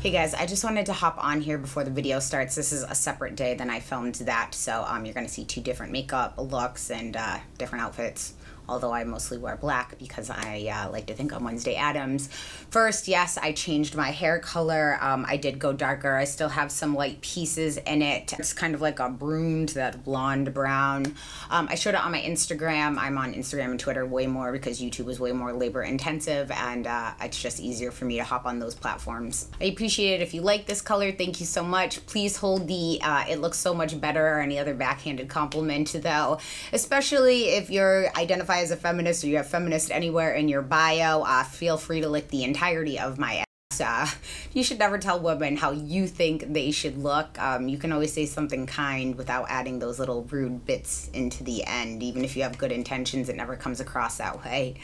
Hey guys, I just wanted to hop on here before the video starts. This is a separate day than I filmed that, so you're going to see two different makeup looks and different outfits. Although I mostly wear black because I like to think I'm Wednesday Addams. First, yes, I changed my hair color. I did go darker. I still have some light pieces in it. It's kind of like a bruned, that blonde brown. I showed it on my Instagram. I'm on Instagram and Twitter way more because YouTube is way more labor intensive, and it's just easier for me to hop on those platforms. I appreciate it if you like this color. Thank you so much. Please hold the it looks so much better or any other backhanded compliment though, especially if you're identified as a feminist or you have feminist anywhere in your bio. Feel free to lick the entirety of my ass. You should never tell women how you think they should look. You can always say something kind without adding those little rude bits into the end. Even if you have good intentions, it never comes across that way.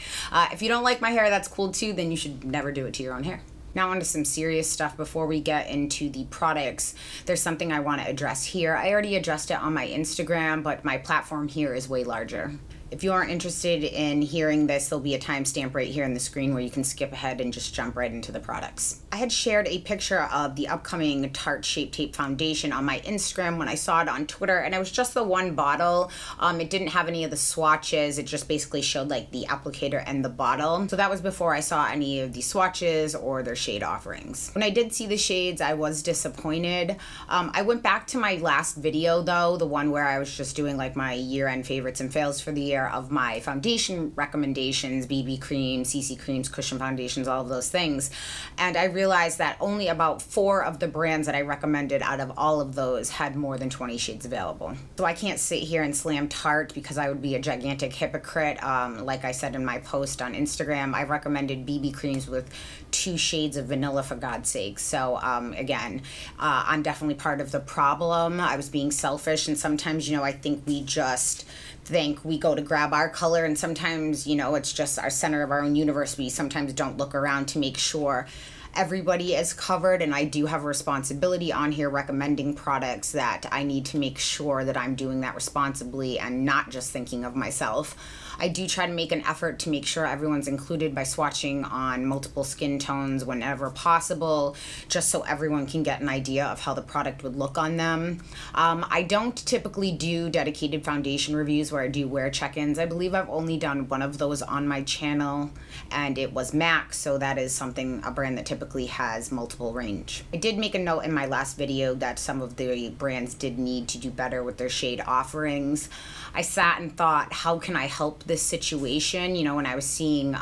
If you don't like my hair, that's cool too. Then you should never do it to your own hair. Now on to some serious stuff before we get into the products. There's something I want to address here. I already addressed it on my Instagram, but my platform here is way larger. If you aren't interested in hearing this, there'll be a timestamp right here on the screen where you can skip ahead and just jump right into the products. I had shared a picture of the upcoming Tarte Shape Tape Foundation on my Instagram when I saw it on Twitter, and it was just the one bottle. It didn't have any of the swatches. It just basically showed like the applicator and the bottle. So that was before I saw any of the swatches or their shade offerings. When I did see the shades, I was disappointed. I went back to my last video though, the one where I was just doing like my year-end favorites and fails for the year of my foundation recommendations, BB creams, CC creams, cushion foundations, all of those things. And I realized that only about 4 of the brands that I recommended out of all of those had more than 20 shades available. So I can't sit here and slam Tarte because I would be a gigantic hypocrite. Like I said in my post on Instagram, I recommended BB creams with 2 shades of vanilla, for God's sake. So again, I'm definitely part of the problem. I was being selfish, and sometimes, you know, I think we just think we go to grab our color, and sometimes, you know, it's just our center of our own universe. We sometimes don't look around to make sure everybody is covered, and I do have a responsibility on here recommending products that I need to make sure that I'm doing that responsibly and not just thinking of myself. I do try to make an effort to make sure everyone's included by swatching on multiple skin tones whenever possible, just so everyone can get an idea of how the product would look on them. I don't typically do dedicated foundation reviews where I do wear check-ins. I believe I've only done one of those on my channel, and it was MAC, so that is something, a brand that typically has multiple range. I did make a note in my last video that some of the brands did need to do better with their shade offerings. I sat and thought, how can I help this situation? You know, when I was seeing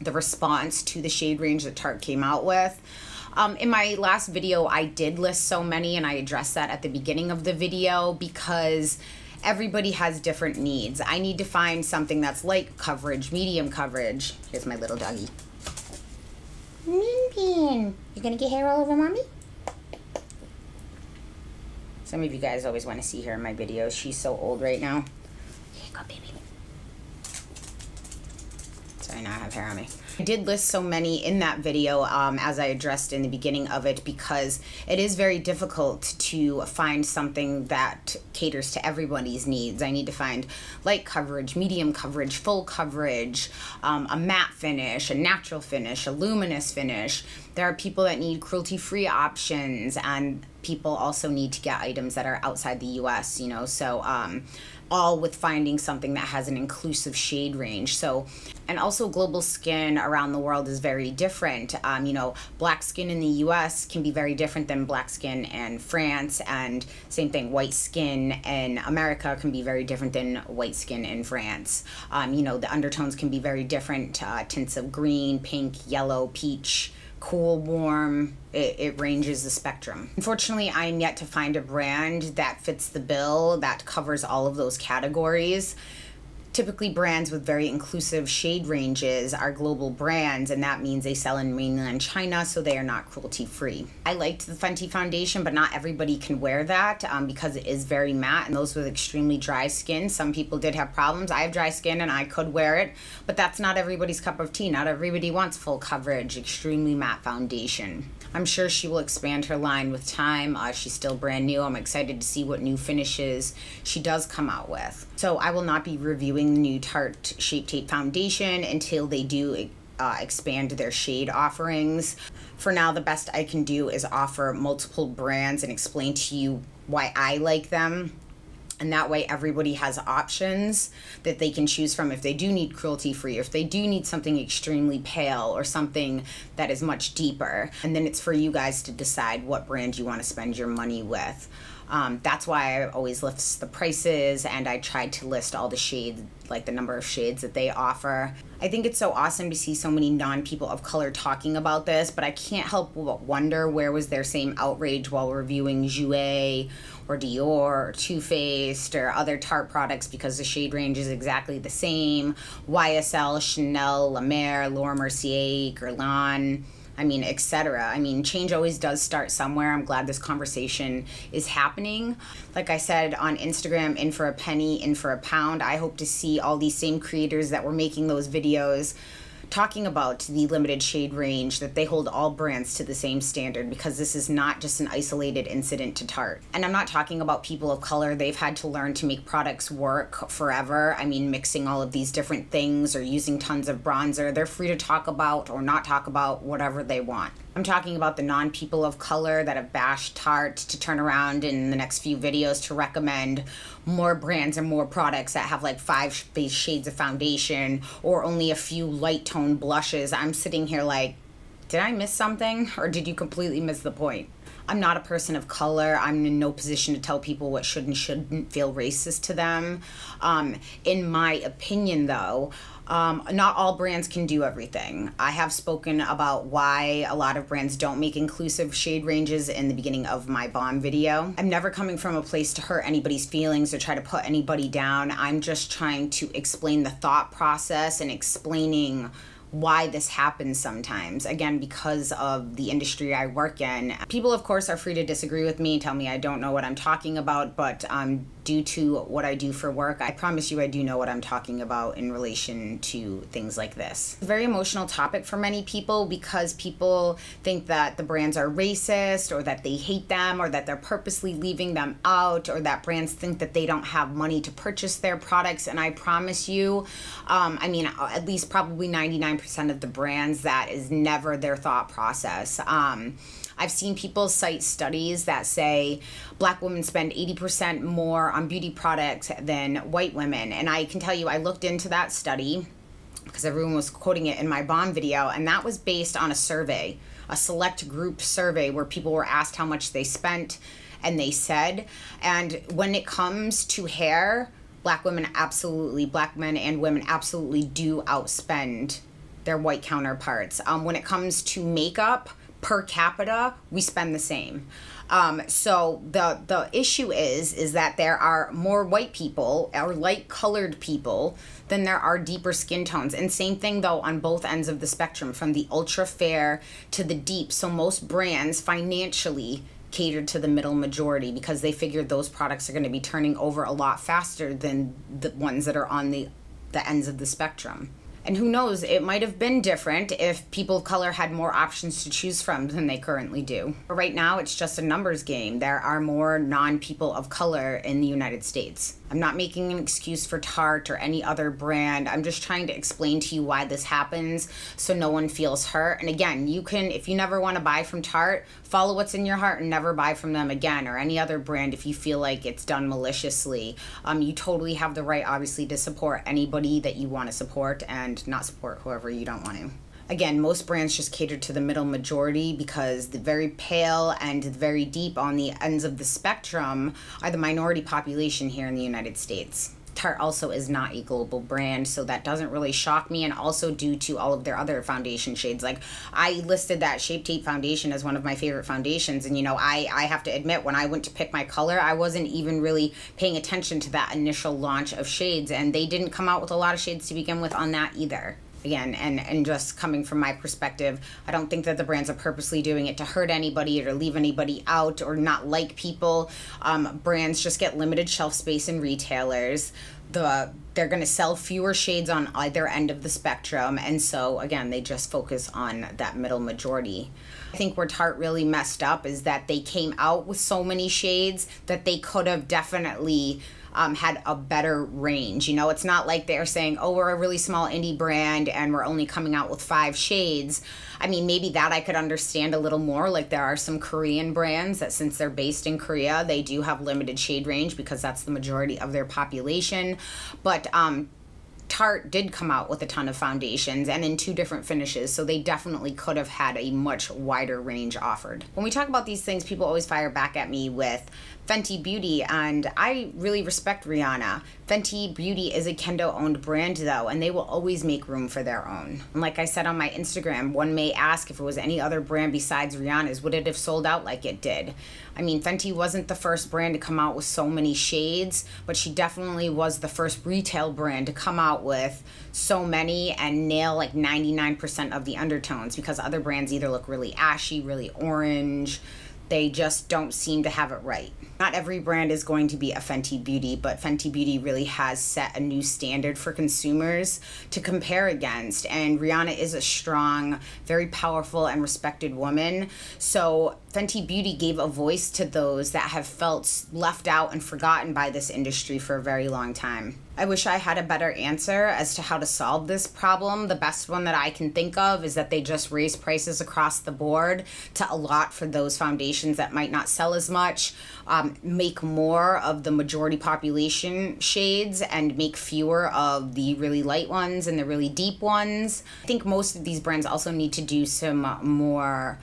the response to the shade range that Tarte came out with. In my last video, I did list so many, and I addressed that at the beginning of the video because everybody has different needs. I need to find something that's light coverage, medium coverage. Here's my little doggy. Minpin, you gonna get hair all over mommy? Some of you guys always want to see her in my videos. She's so old right now. Here you go, baby. Sorry, now I have hair on me. I did list so many in that video as I addressed in the beginning of it because it is very difficult to find something that caters to everybody's needs. I need to find light coverage, medium coverage, full coverage, a matte finish, a natural finish, a luminous finish. There are people that need cruelty-free options, and people also need to get items that are outside the US, you know, so all with finding something that has an inclusive shade range. So, and also global skin around the world is very different. You know, black skin in the US can be very different than black skin in France, and same thing, white skin in America can be very different than white skin in France. You know, the undertones can be very different, tints of green, pink, yellow, peach, cool, warm. It ranges the spectrum. Unfortunately, I'm yet to find a brand that fits the bill that covers all of those categories. Typically, brands with very inclusive shade ranges are global brands, and that means they sell in mainland China, so they are not cruelty-free. I liked the Fenty foundation, but not everybody can wear that because it is very matte, and those with extremely dry skin, some people did have problems. I have dry skin, and I could wear it, but that's not everybody's cup of tea. Not everybody wants full coverage, extremely matte foundation. I'm sure she will expand her line with time. She's still brand new. I'm excited to see what new finishes she does come out with. So I will not be reviewing the new Tarte Shape Tape Foundation until they do expand their shade offerings. For now, the best I can do is offer multiple brands and explain to you why I like them. And that way everybody has options that they can choose from if they do need cruelty-free, or if they do need something extremely pale or something that is much deeper. And then it's for you guys to decide what brand you want to spend your money with. That's why I always list the prices, and I tried to list all the shades, like the number of shades that they offer. I think it's so awesome to see so many non-people of color talking about this, but I can't help but wonder where was their same outrage while reviewing Jouer or Dior or Too Faced or other Tarte products, because the shade range is exactly the same. YSL, Chanel, La Mer, Laura Mercier, Guerlain, I mean, etc. I mean, change always does start somewhere. I'm glad this conversation is happening. Like I said on Instagram, in for a penny, in for a pound. I hope to see all these same creators that were making those videos talking about the limited shade range, that they hold all brands to the same standard, because this is not just an isolated incident to Tarte. And I'm not talking about people of color. They've had to learn to make products work forever. I mean, mixing all of these different things or using tons of bronzer. They're free to talk about or not talk about whatever they want. I'm talking about the non-people of color that have bashed Tarte to turn around in the next few videos to recommend more brands and more products that have like 5 base shades of foundation or only a few light tone blushes. I'm sitting here like, did I miss something, or did you completely miss the point? I'm not a person of color. I'm in no position to tell people what should and shouldn't feel racist to them. In my opinion, though, not all brands can do everything. I have spoken about why a lot of brands don't make inclusive shade ranges in the beginning of my bomb video. I'm never coming from a place to hurt anybody's feelings or try to put anybody down. I'm just trying to explain the thought process and explaining why this happens sometimes, again, because of the industry I work in. People, of course, are free to disagree with me, tell me I don't know what I'm talking about, but due to what I do for work, I promise you I do know what I'm talking about in relation to things like this. It's a very emotional topic for many people, because people think that the brands are racist, or that they hate them, or that they're purposely leaving them out, or that brands think that they don't have money to purchase their products. And I promise you, I mean, at least probably 99% of the brands, that is never their thought process. I've seen people cite studies that say Black women spend 80% more on beauty products than white women. And I can tell you, I looked into that study because everyone was quoting it in my bomb video, and that was based on a survey, a select group survey where people were asked how much they spent, and they said. And when it comes to hair, Black women absolutely, Black men and women absolutely do outspend their white counterparts. When it comes to makeup, per capita, we spend the same. So the issue is that there are more white people or light colored people than there are deeper skin tones. And same thing though on both ends of the spectrum, from the ultra fair to the deep. So most brands financially catered to the middle majority, because they figured those products are going to be turning over a lot faster than the ones that are on the ends of the spectrum. And who knows, it might have been different if people of color had more options to choose from than they currently do. But right now, it's just a numbers game. There are more non-people of color in the United States. I'm not making an excuse for Tarte or any other brand. I'm just trying to explain to you why this happens so no one feels hurt. And again, you can, if you never want to buy from Tarte, follow what's in your heart and never buy from them again, or any other brand if you feel like it's done maliciously. You totally have the right, obviously, to support anybody that you want to support and not support whoever you don't want to. Again, most brands just cater to the middle majority, because the very pale and the very deep on the ends of the spectrum are the minority population here in the United States. Tarte also is not a global brand, so that doesn't really shock me, and also due to all of their other foundation shades. Like, I listed that Shape Tape foundation as one of my favorite foundations, and you know, I have to admit, when I went to pick my color, I wasn't even really paying attention to that initial launch of shades, and they didn't come out with a lot of shades to begin with on that either. Again, and just coming from my perspective, I don't think that the brands are purposely doing it to hurt anybody or to leave anybody out or not like people. Brands just get limited shelf space in retailers. They're going to sell fewer shades on either end of the spectrum, and so again, they just focus on that middle majority. I think where Tarte really messed up is that they came out with so many shades that they could have definitely had a better range. You know, it's not like they're saying, oh, we're a really small indie brand and we're only coming out with 5 shades. I mean, maybe that I could understand a little more. Like, there are some Korean brands that, since they're based in Korea, they do have limited shade range because that's the majority of their population. But Tarte did come out with a ton of foundations and in 2 different finishes, so they definitely could have had a much wider range offered. When we talk about these things, people always fire back at me with Fenty Beauty, and I really respect Rihanna. Fenty Beauty is a Kendo-owned brand though, and they will always make room for their own. And like I said on my Instagram, one may ask if it was any other brand besides Rihanna's, would it have sold out like it did? I mean, Fenty wasn't the first brand to come out with so many shades, but she definitely was the first retail brand to come out with so many and nail like 99% of the undertones, because other brands either look really ashy, really orange. They just don't seem to have it right. Not every brand is going to be a Fenty Beauty, but Fenty Beauty really has set a new standard for consumers to compare against. And Rihanna is a strong, very powerful and respected woman. So Fenty Beauty gave a voice to those that have felt left out and forgotten by this industry for a very long time. I wish I had a better answer as to how to solve this problem. The best one that I can think of is that they just raise prices across the board to allot for those foundations that might not sell as much, make more of the majority population shades and make fewer of the really light ones and the really deep ones. I think most of these brands also need to do some more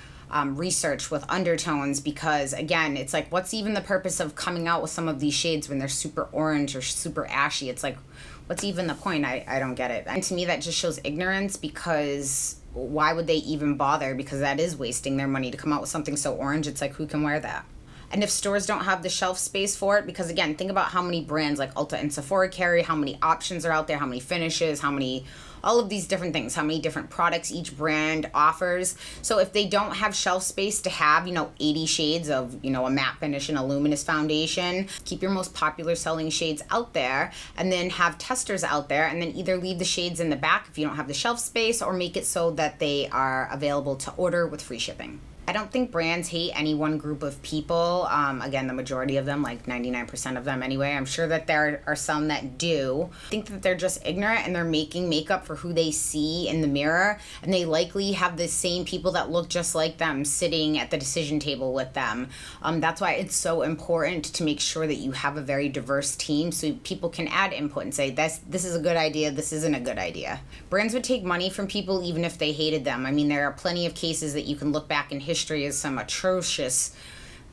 research with undertones, because again, it's like, what's even the purpose of coming out with some of these shades when they're super orange or super ashy? It's like, what's even the point? I don't get it. And to me, that just shows ignorance, because why would they even bother? Because that is wasting their money to come out with something so orange. It's like, who can wear that? And if stores don't have the shelf space for it, because again, think about how many brands like Ulta and Sephora carry, how many options are out there, how many finishes, how many, all of these different things, how many different products each brand offers. So if they don't have shelf space to have, 80 shades of, a matte finish and a luminous foundation, keep your most popular selling shades out there and then have testers out there, and then either leave the shades in the back if you don't have the shelf space, or make it so that they are available to order with free shipping. I don't think brands hate any one group of people. Again, the majority of them, like 99% of them anyway. I'm sure that there are some that do. I think that they're just ignorant and they're making makeup for who they see in the mirror. And they likely have the same people that look just like them sitting at the decision table with them. That's why it's so important to make sure that you have a very diverse team so people can add input and say, this is a good idea, this isn't a good idea. Brands would take money from people even if they hated them. I mean, there are plenty of cases that you can look back in history as some atrocious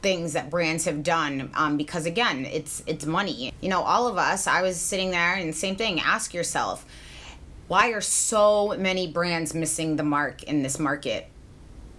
things that brands have done, because again, it's money. All of us, I was sitting there and same thing, ask yourself, why are so many brands missing the mark in this market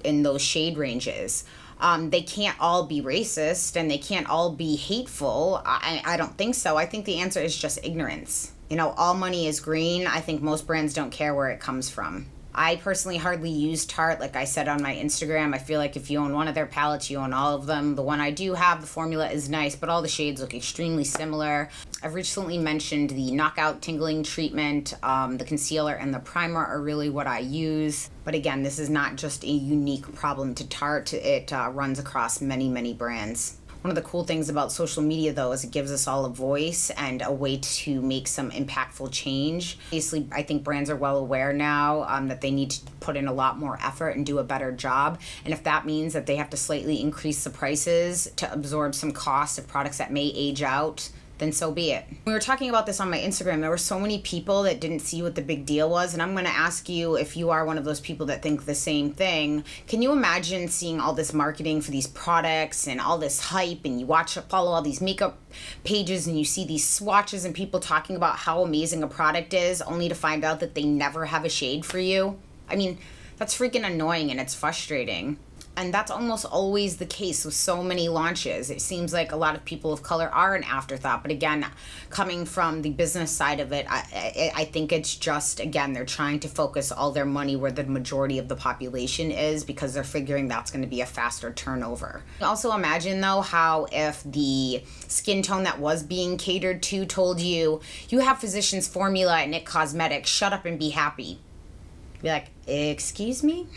in those shade ranges? They can't all be racist and they can't all be hateful. I don't think so. I think the answer is just ignorance. All money is green. I think most brands don't care where it comes from. I personally hardly use Tarte. Like I said on my Instagram, I feel like if you own one of their palettes, you own all of them. The one I do have, the formula is nice, but all the shades look extremely similar. I've recently mentioned the Knockout Tingling Treatment. The concealer and the primer are really what I use. But again, this is not just a unique problem to Tarte. It runs across many, many brands. One of the cool things about social media, though, is it gives us all a voice and a way to make some impactful change. Obviously, I think brands are well aware now that they need to put in a lot more effort and do a better job. And if that means that they have to slightly increase the prices to absorb some cost of products that may age out, then so be it. We were talking about this on my Instagram. There were so many people that didn't see what the big deal was, and I'm gonna ask you if you are one of those people that think the same thing. Can you imagine seeing all this marketing for these products and all this hype, and you follow all these makeup pages and you see these swatches and people talking about how amazing a product is, only to find out that they never have a shade for you? I mean, that's freaking annoying and it's frustrating. And that's almost always the case with so many launches. It seems like a lot of people of color are an afterthought. But again, coming from the business side of it, I think it's just, again, they're trying to focus all their money where the majority of the population is, because they're figuring that's going to be a faster turnover. Also imagine, though, how if the skin tone that was being catered to told you, you have Physicians Formula at NIC Cosmetics, shut up and be happy. Be like, excuse me?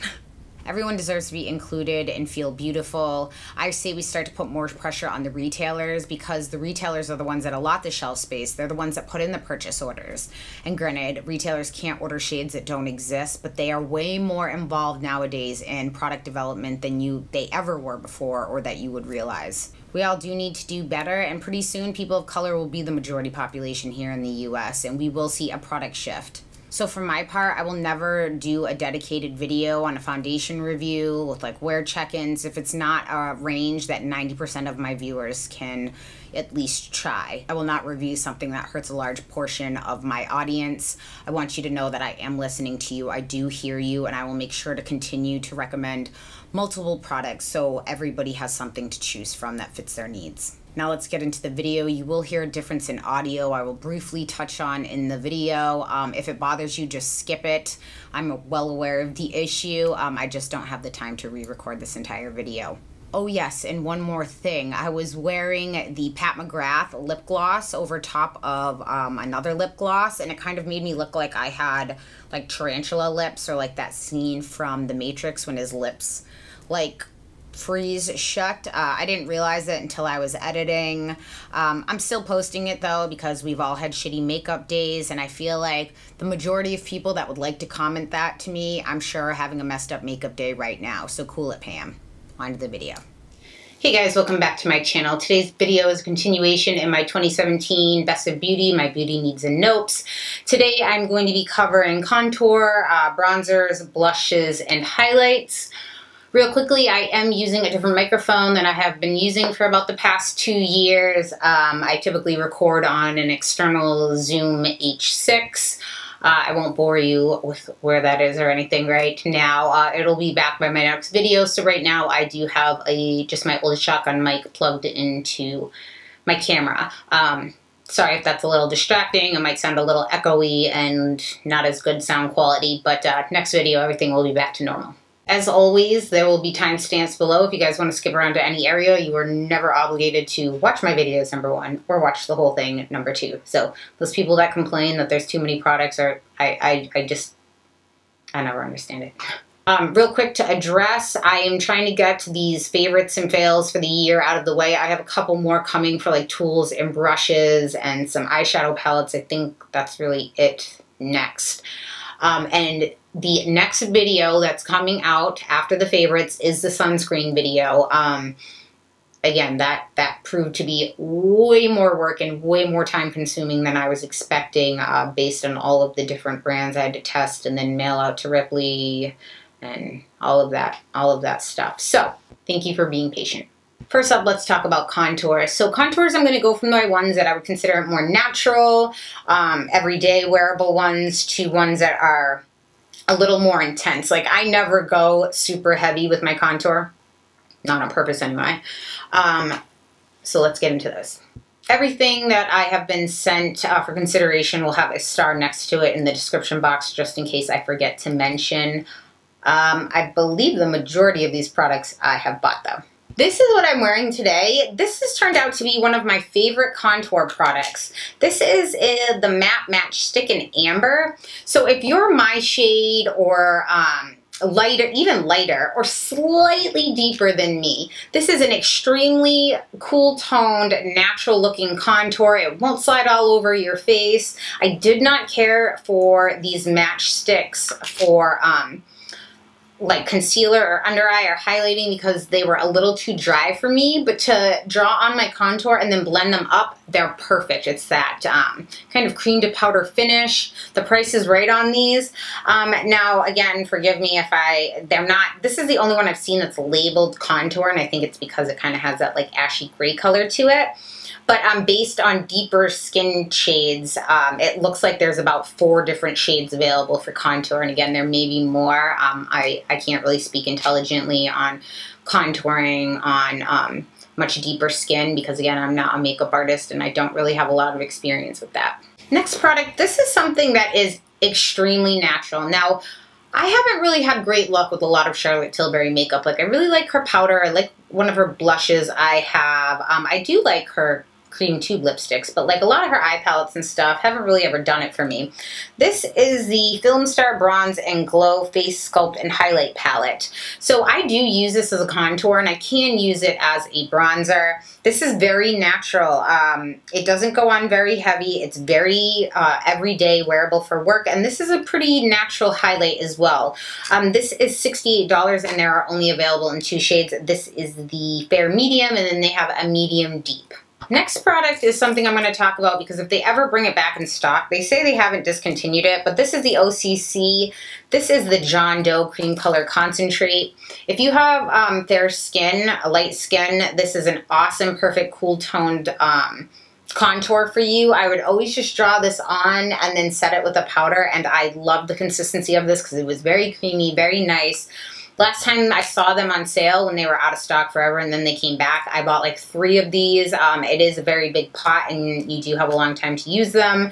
Everyone deserves to be included and feel beautiful. I say we start to put more pressure on the retailers because the retailers are the ones that allot the shelf space. They're the ones that put in the purchase orders. And granted, retailers can't order shades that don't exist, but they are way more involved nowadays in product development than they ever were before or that you would realize. We all do need to do better, and pretty soon people of color will be the majority population here in the US, and we will see a product shift. So for my part, I will never do a dedicated video on a foundation review with like wear check-ins if it's not a range that 90% of my viewers can at least try. I will not review something that hurts a large portion of my audience. I want you to know that I am listening to you. I do hear you, and I will make sure to continue to recommend multiple products so everybody has something to choose from that fits their needs. Now let's get into the video. You will hear a difference in audio. I will briefly touch on in the video. If it bothers you, just skip it. I'm well aware of the issue. I just don't have the time to re-record this entire video. Oh yes, and one more thing. I was wearing the Pat McGrath lip gloss over top of another lip gloss, and it kind of made me look like I had like tarantula lips, or like that scene from The Matrix when his lips like freeze shut. I didn't realize it until I was editing. I'm still posting it though because we've all had shitty makeup days, and I feel like the majority of people that would like to comment that to me, I'm sure are having a messed up makeup day right now. So cool it, Pam. On to the video. Hey guys, welcome back to my channel. Today's video is a continuation in my 2017 Best of Beauty, my beauty needs and nopes. Today I'm going to be covering contour, bronzers, blushes, and highlights. Real quickly, I am using a different microphone than I have been using for about the past 2 years. I typically record on an external Zoom H6. I won't bore you with where that is or anything right now. It'll be back by my next video. So right now I do have just my old shotgun mic plugged into my camera. Sorry if that's a little distracting. It might sound a little echoey and not as good sound quality, but next video everything will be back to normal. As always, there will be timestamps below. If you guys want to skip around to any area, you are never obligated to watch my videos, number one, or watch the whole thing, number two. So those people that complain that there's too many products I never understand it. Real quick to address, I am trying to get these favorites and fails for the year out of the way. I have a couple more coming for like tools and brushes and some eyeshadow palettes. I think that's really it next. And the next video that's coming out after the favorites is the sunscreen video. Again, that proved to be way more work and way more time consuming than I was expecting based on all of the different brands I had to test and then mail out to Ripley and all of that stuff. So thank you for being patient. First up, let's talk about contours. So contours, I'm going to go from my ones that I would consider more natural, everyday wearable ones to ones that are a little more intense. Like I never go super heavy with my contour, not on purpose anyway. So let's get into this. Everything that I have been sent for consideration will have a star next to it in the description box just in case I forget to mention. I believe the majority of these products I have bought though. This is what I'm wearing today. This has turned out to be one of my favorite contour products. This is the Matte Match Stick in Amber. So if you're my shade or lighter, even lighter, or slightly deeper than me, this is an extremely cool toned, natural looking contour. It won't slide all over your face. I did not care for these match sticks for like concealer or under eye or highlighting because they were a little too dry for me, but to draw on my contour and then blend them up, they're perfect. It's that kind of cream to powder finish. The price is right on these. Now, again, forgive me if they're not, this is the only one I've seen that's labeled contour, and I think it's because it kind of has that like ashy gray color to it. But based on deeper skin shades, it looks like there's about 4 different shades available for contour. And again, there may be more. I can't really speak intelligently on contouring on much deeper skin because, again, I'm not a makeup artist and I don't really have a lot of experience with that. Next product, this is something that is extremely natural. Now, I haven't really had great luck with a lot of Charlotte Tilbury makeup. Like, I really like her powder. I like one of her blushes I have. I do like her cream tube lipsticks, but like a lot of her eye palettes and stuff haven't really ever done it for me. This is the Film Star Bronze and Glow Face Sculpt and Highlight Palette. So I do use this as a contour, and I can use it as a bronzer. This is very natural. It doesn't go on very heavy. It's very everyday wearable for work, and this is a pretty natural highlight as well. This is $68, and there are only available in 2 shades. This is the Fair Medium, and then they have a Medium Deep. Next product is something I'm going to talk about because if they ever bring it back in stock, they say they haven't discontinued it, but this is the OCC. This is the John Doe Cream Color Concentrate. If you have fair skin, light skin, this is an awesome, perfect, cool toned contour for you. I would always just draw this on and then set it with a powder, and I love the consistency of this because it was very creamy, very nice. Last time I saw them on sale when they were out of stock forever and then they came back, I bought like 3 of these. It is a very big pot and you do have a long time to use them.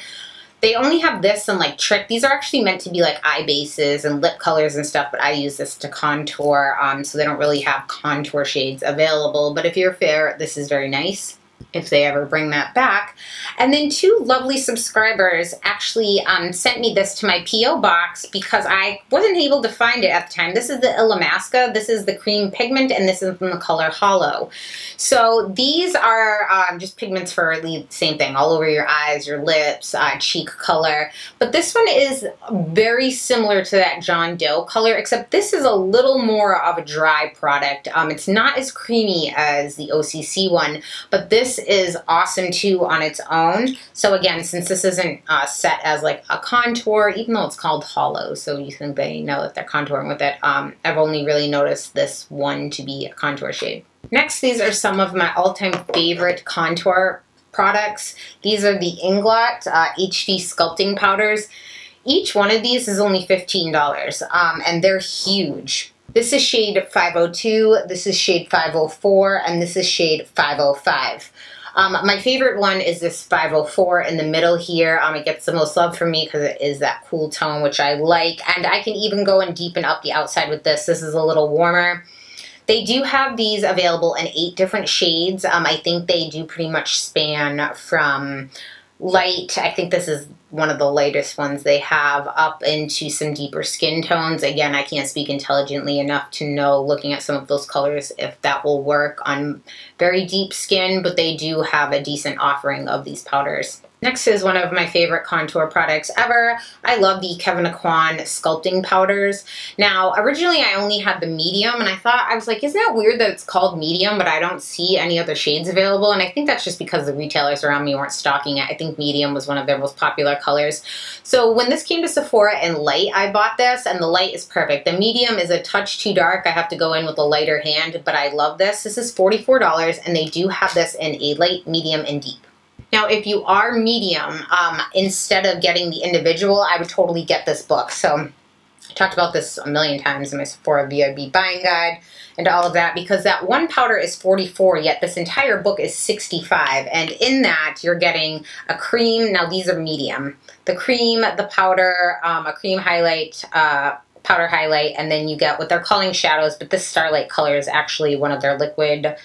They only have this and like Trick. These are actually meant to be like eye bases and lip colors and stuff, but I use this to contour, so they don't really have contour shades available. But if you're fair, this is very nice if they ever bring that back. And then 2 lovely subscribers actually sent me this to my P.O. box because I wasn't able to find it at the time. This is the Illamasqua, this is the Cream Pigment, and this is from the color Hollow. So these are just pigments for the same thing, all over your eyes, your lips, cheek color. But this one is very similar to that John Doe color, except this is a little more of a dry product. It's not as creamy as the OCC one, but this is awesome too on its own. So again, since this isn't set as like a contour, even though it's called Hollow, so you think they know that they're contouring with it, I've only really noticed this one to be a contour shade. Next, these are some of my all-time favorite contour products. These are the Inglot HD Sculpting Powders. Each one of these is only $15, and they're huge. This is shade 502, this is shade 504, and this is shade 505. My favorite one is this 504 in the middle here. It gets the most love from me because it is that cool tone, which I like. And I can even go and deepen up the outside with this. This is a little warmer. They do have these available in 8 different shades. I think they do pretty much span from light, I think this is one of the lightest ones they have, up into some deeper skin tones. Again, I can't speak intelligently enough to know, looking at some of those colors, if that will work on very deep skin, but they do have a decent offering of these powders. Next is one of my favorite contour products ever. I love the Kevyn Aucoin sculpting powders. Now, originally I only had the medium, and I was like, isn't that weird that it's called medium, but I don't see any other shades available? And I think that's just because the retailers around me weren't stocking it. I think medium was one of their most popular colors. So when this came to Sephora in light, I bought this, and the light is perfect. The medium is a touch too dark. I have to go in with a lighter hand, but I love this. This is $44, and they do have this in a light, medium, and deep. Now, if you are medium, instead of getting the individual, I would totally get this book. So I talked about this a million times in my Sephora VIB buying guide and all of that, because that one powder is $44, yet this entire book is $65. And in that, you're getting a cream. Now, these are medium. The cream, the powder, a cream highlight, powder highlight, and then you get what they're calling shadows, but this Starlight color is actually one of their liquid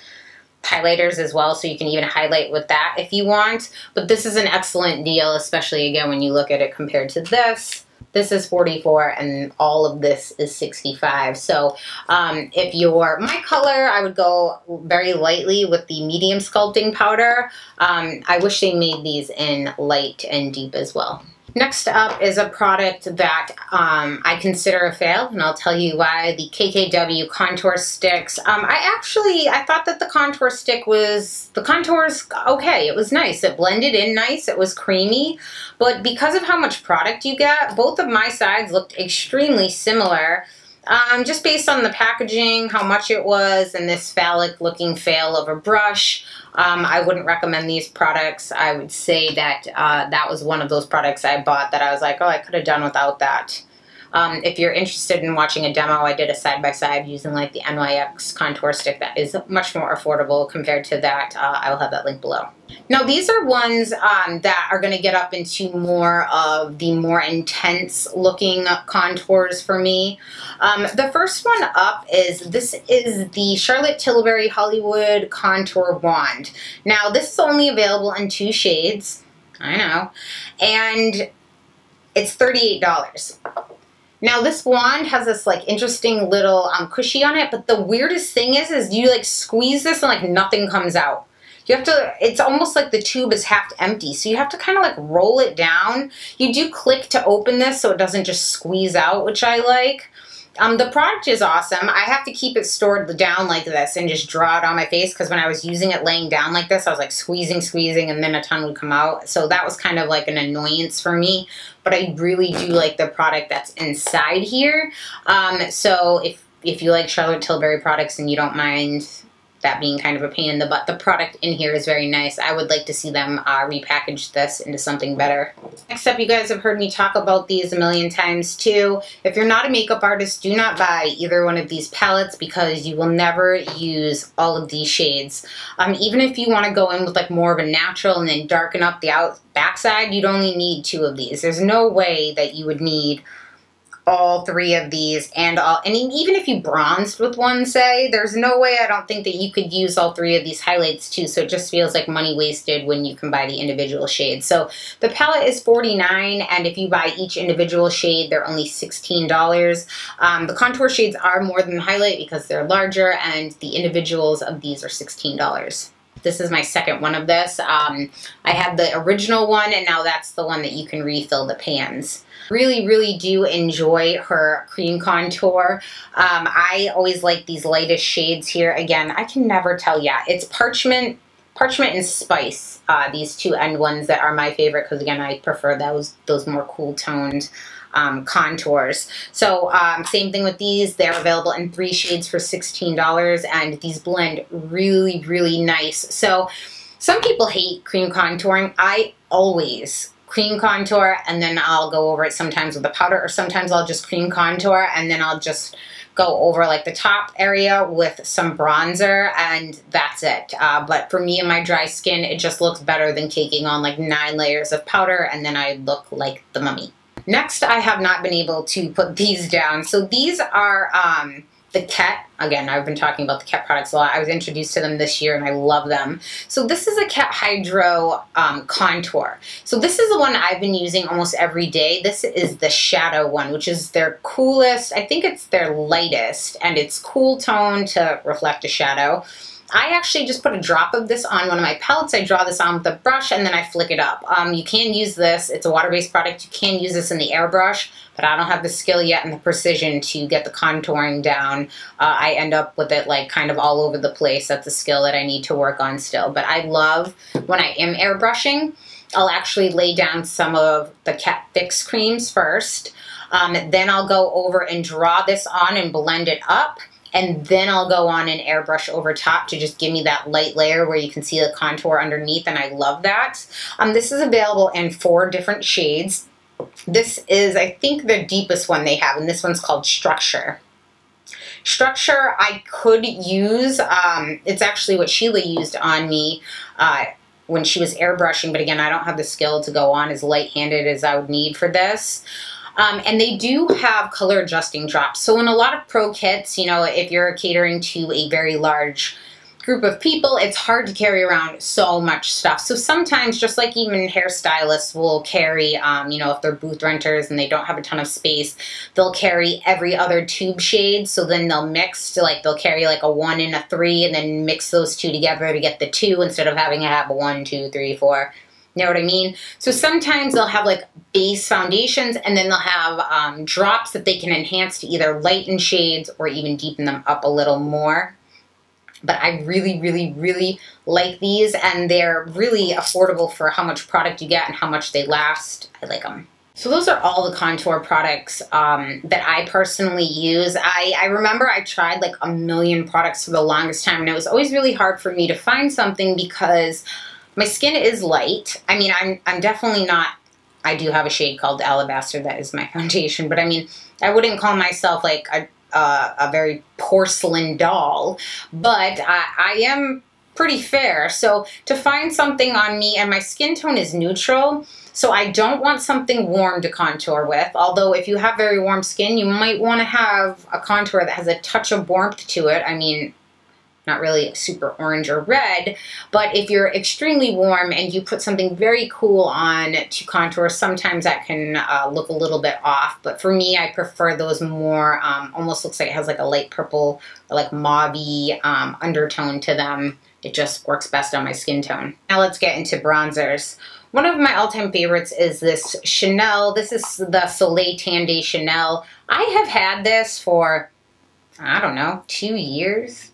highlighters as well, so you can even highlight with that if you want. But this is an excellent deal, especially again when you look at it compared to this. This is $44 and all of this is $65. So if you're my color, I would go very lightly with the medium sculpting powder. I wish they made these in light and deep as well. Next up is a product that I consider a fail, and I'll tell you why. The KKW Contour Sticks. I thought that the contour stick was, the contour's okay. It was nice. It blended in nice. It was creamy. But because of how much product you get, both of my sides looked extremely similar. Just based on the packaging, how much it was, and this phallic looking fail of a brush, I wouldn't recommend these products. I would say that that was one of those products I bought that I was like, oh, I could have done without that. If you're interested in watching a demo, I did a side-by-side using like the NYX contour stick that is much more affordable compared to that. I'll have that link below. Now these are ones that are going to get up into more of the more intense looking contours for me. The first one up is the Charlotte Tilbury Hollywood Contour Wand. Now this is only available in 2 shades, I know, and it's $38. Now this wand has this like interesting little cushy on it, but the weirdest thing is you like squeeze this and like nothing comes out. You have to, it's almost like the tube is half empty, so you have to kind of like roll it down. You do click to open this so it doesn't just squeeze out, which I like. The product is awesome. I have to keep it stored down like this and just draw it on my face, because when I was using it laying down like this, I was like squeezing, and then a ton would come out. So that was kind of like an annoyance for me, but I really do like the product that's inside here. So if you like Charlotte Tilbury products and you don't mind that being kind of a pain in the butt, the product in here is very nice. I would like to see them repackage this into something better. Next up, you guys have heard me talk about these a million times too. If you're not a makeup artist, do not buy either one of these palettes, because you will never use all of these shades. Even if you want to go in with like more of a natural and then darken up the backside, you'd only need 2 of these. There's no way that you would need all 3 of these, and even if you bronzed with one, say, there's no way, I don't think, that you could use all 3 of these highlights too, so it just feels like money wasted when you can buy the individual shades. So the palette is $49, and if you buy each individual shade, they're only $16. The contour shades are more than the highlight because they're larger, and the individuals of these are $16. This is my second one of this. I had the original one, and now that's the one that you can refill the pans. Really do enjoy her cream contour. I always like these lightest shades here. Again, I can never tell ya. It's Parchment and Spice, these 2 end ones that are my favorite, because again, I prefer those more cool toned contours. So same thing with these. They're available in 3 shades for $16, and these blend really nice. So some people hate cream contouring. I always cream contour, and then I'll go over it sometimes with a powder, or sometimes I'll just cream contour and then I'll just go over like the top area with some bronzer, and that's it. But for me and my dry skin, it just looks better than caking on like 9 layers of powder, and then I look like the mummy. Next, I have not been able to put these down. So these are the Ket. Again, I've been talking about the Ket products a lot. I was introduced to them this year and I love them. So this is a Ket Hydro Contour. So this is the one I've been using almost every day. This is the shadow one, which is their coolest. I think it's their lightest, and it's cool tone to reflect a shadow. I actually just put a drop of this on one of my palettes. I draw this on with a brush and then I flick it up. You can use this. It's a water-based product. You can use this in the airbrush, but I don't have the skill yet and the precision to get the contouring down. I end up with it like kind of all over the place. That's a skill that I need to work on still. But I love when I am airbrushing, I'll actually lay down some of the Ket Fix creams first. Then I'll go over and draw this on and blend it up. And then I'll go on and airbrush over top to just give me that light layer where you can see the contour underneath, and I love that. This is available in 4 different shades. This is, I think, the deepest one they have, and this one's called Structure. Structure I could use. It's actually what Sheila used on me when she was airbrushing, but again, I don't have the skill to go on as light-handed as I would need for this. And they do have color adjusting drops. So in a lot of pro kits, you know, if you're catering to a very large group of people, it's hard to carry around so much stuff. So sometimes, just like even hairstylists will carry, you know, if they're booth renters and they don't have a ton of space, they'll carry every other tube shade. So then they'll mix to like, they'll carry like a 1 and a 3 and then mix those 2 together to get the 2 instead of having to have a 1, 2, 3, 4. You know what I mean? So sometimes they'll have like base foundations, and then they'll have drops that they can enhance to either lighten shades or even deepen them up a little more. But I really like these, and they're really affordable for how much product you get and how much they last. I like them. So those are all the contour products that I personally use. I remember I tried like a million products for the longest time, and it was always really hard for me to find something because my skin is light. I mean, I'm definitely not I do have a shade called Alabaster that is my foundation, but I mean, I wouldn't call myself like a very porcelain doll, but I am pretty fair. So to find something on me, and my skin tone is neutral, so I don't want something warm to contour with, although if you have very warm skin, you might want to have a contour that has a touch of warmth to it. I mean, not really super orange or red, but if you're extremely warm and you put something very cool on to contour, sometimes that can look a little bit off. But for me, I prefer those more, almost looks like it has like a light purple or like mauve-y undertone to them. It just works best on my skin tone. Now let's get into bronzers. One of my all-time favorites is this Chanel. This is the Soleil Tan de Chanel. I have had this for, I don't know, 2 years.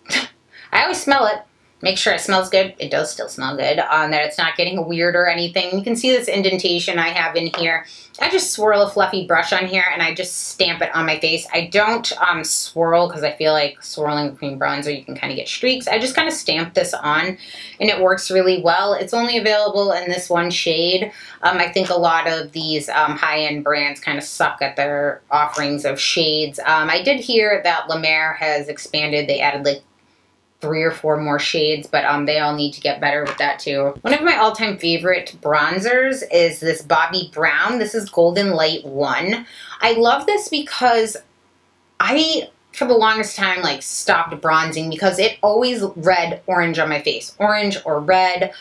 I always smell it, make sure it smells good. It does still smell good, that it's not getting weird or anything. You can see this indentation I have in here. I just swirl a fluffy brush on here and I just stamp it on my face. I don't swirl because I feel like swirling a cream bronzer, you can kind of get streaks. I just kind of stamp this on and it works really well. It's only available in this one shade. I think a lot of these high-end brands kind of suck at their offerings of shades. I did hear that La Mer has expanded. They added like 3 or 4 more shades, but they all need to get better with that too. One of my all-time favorite bronzers is this Bobbi Brown. This is Golden Light 1. I love this because I, for the longest time, like stopped bronzing because it always read orange on my face. Orange or red.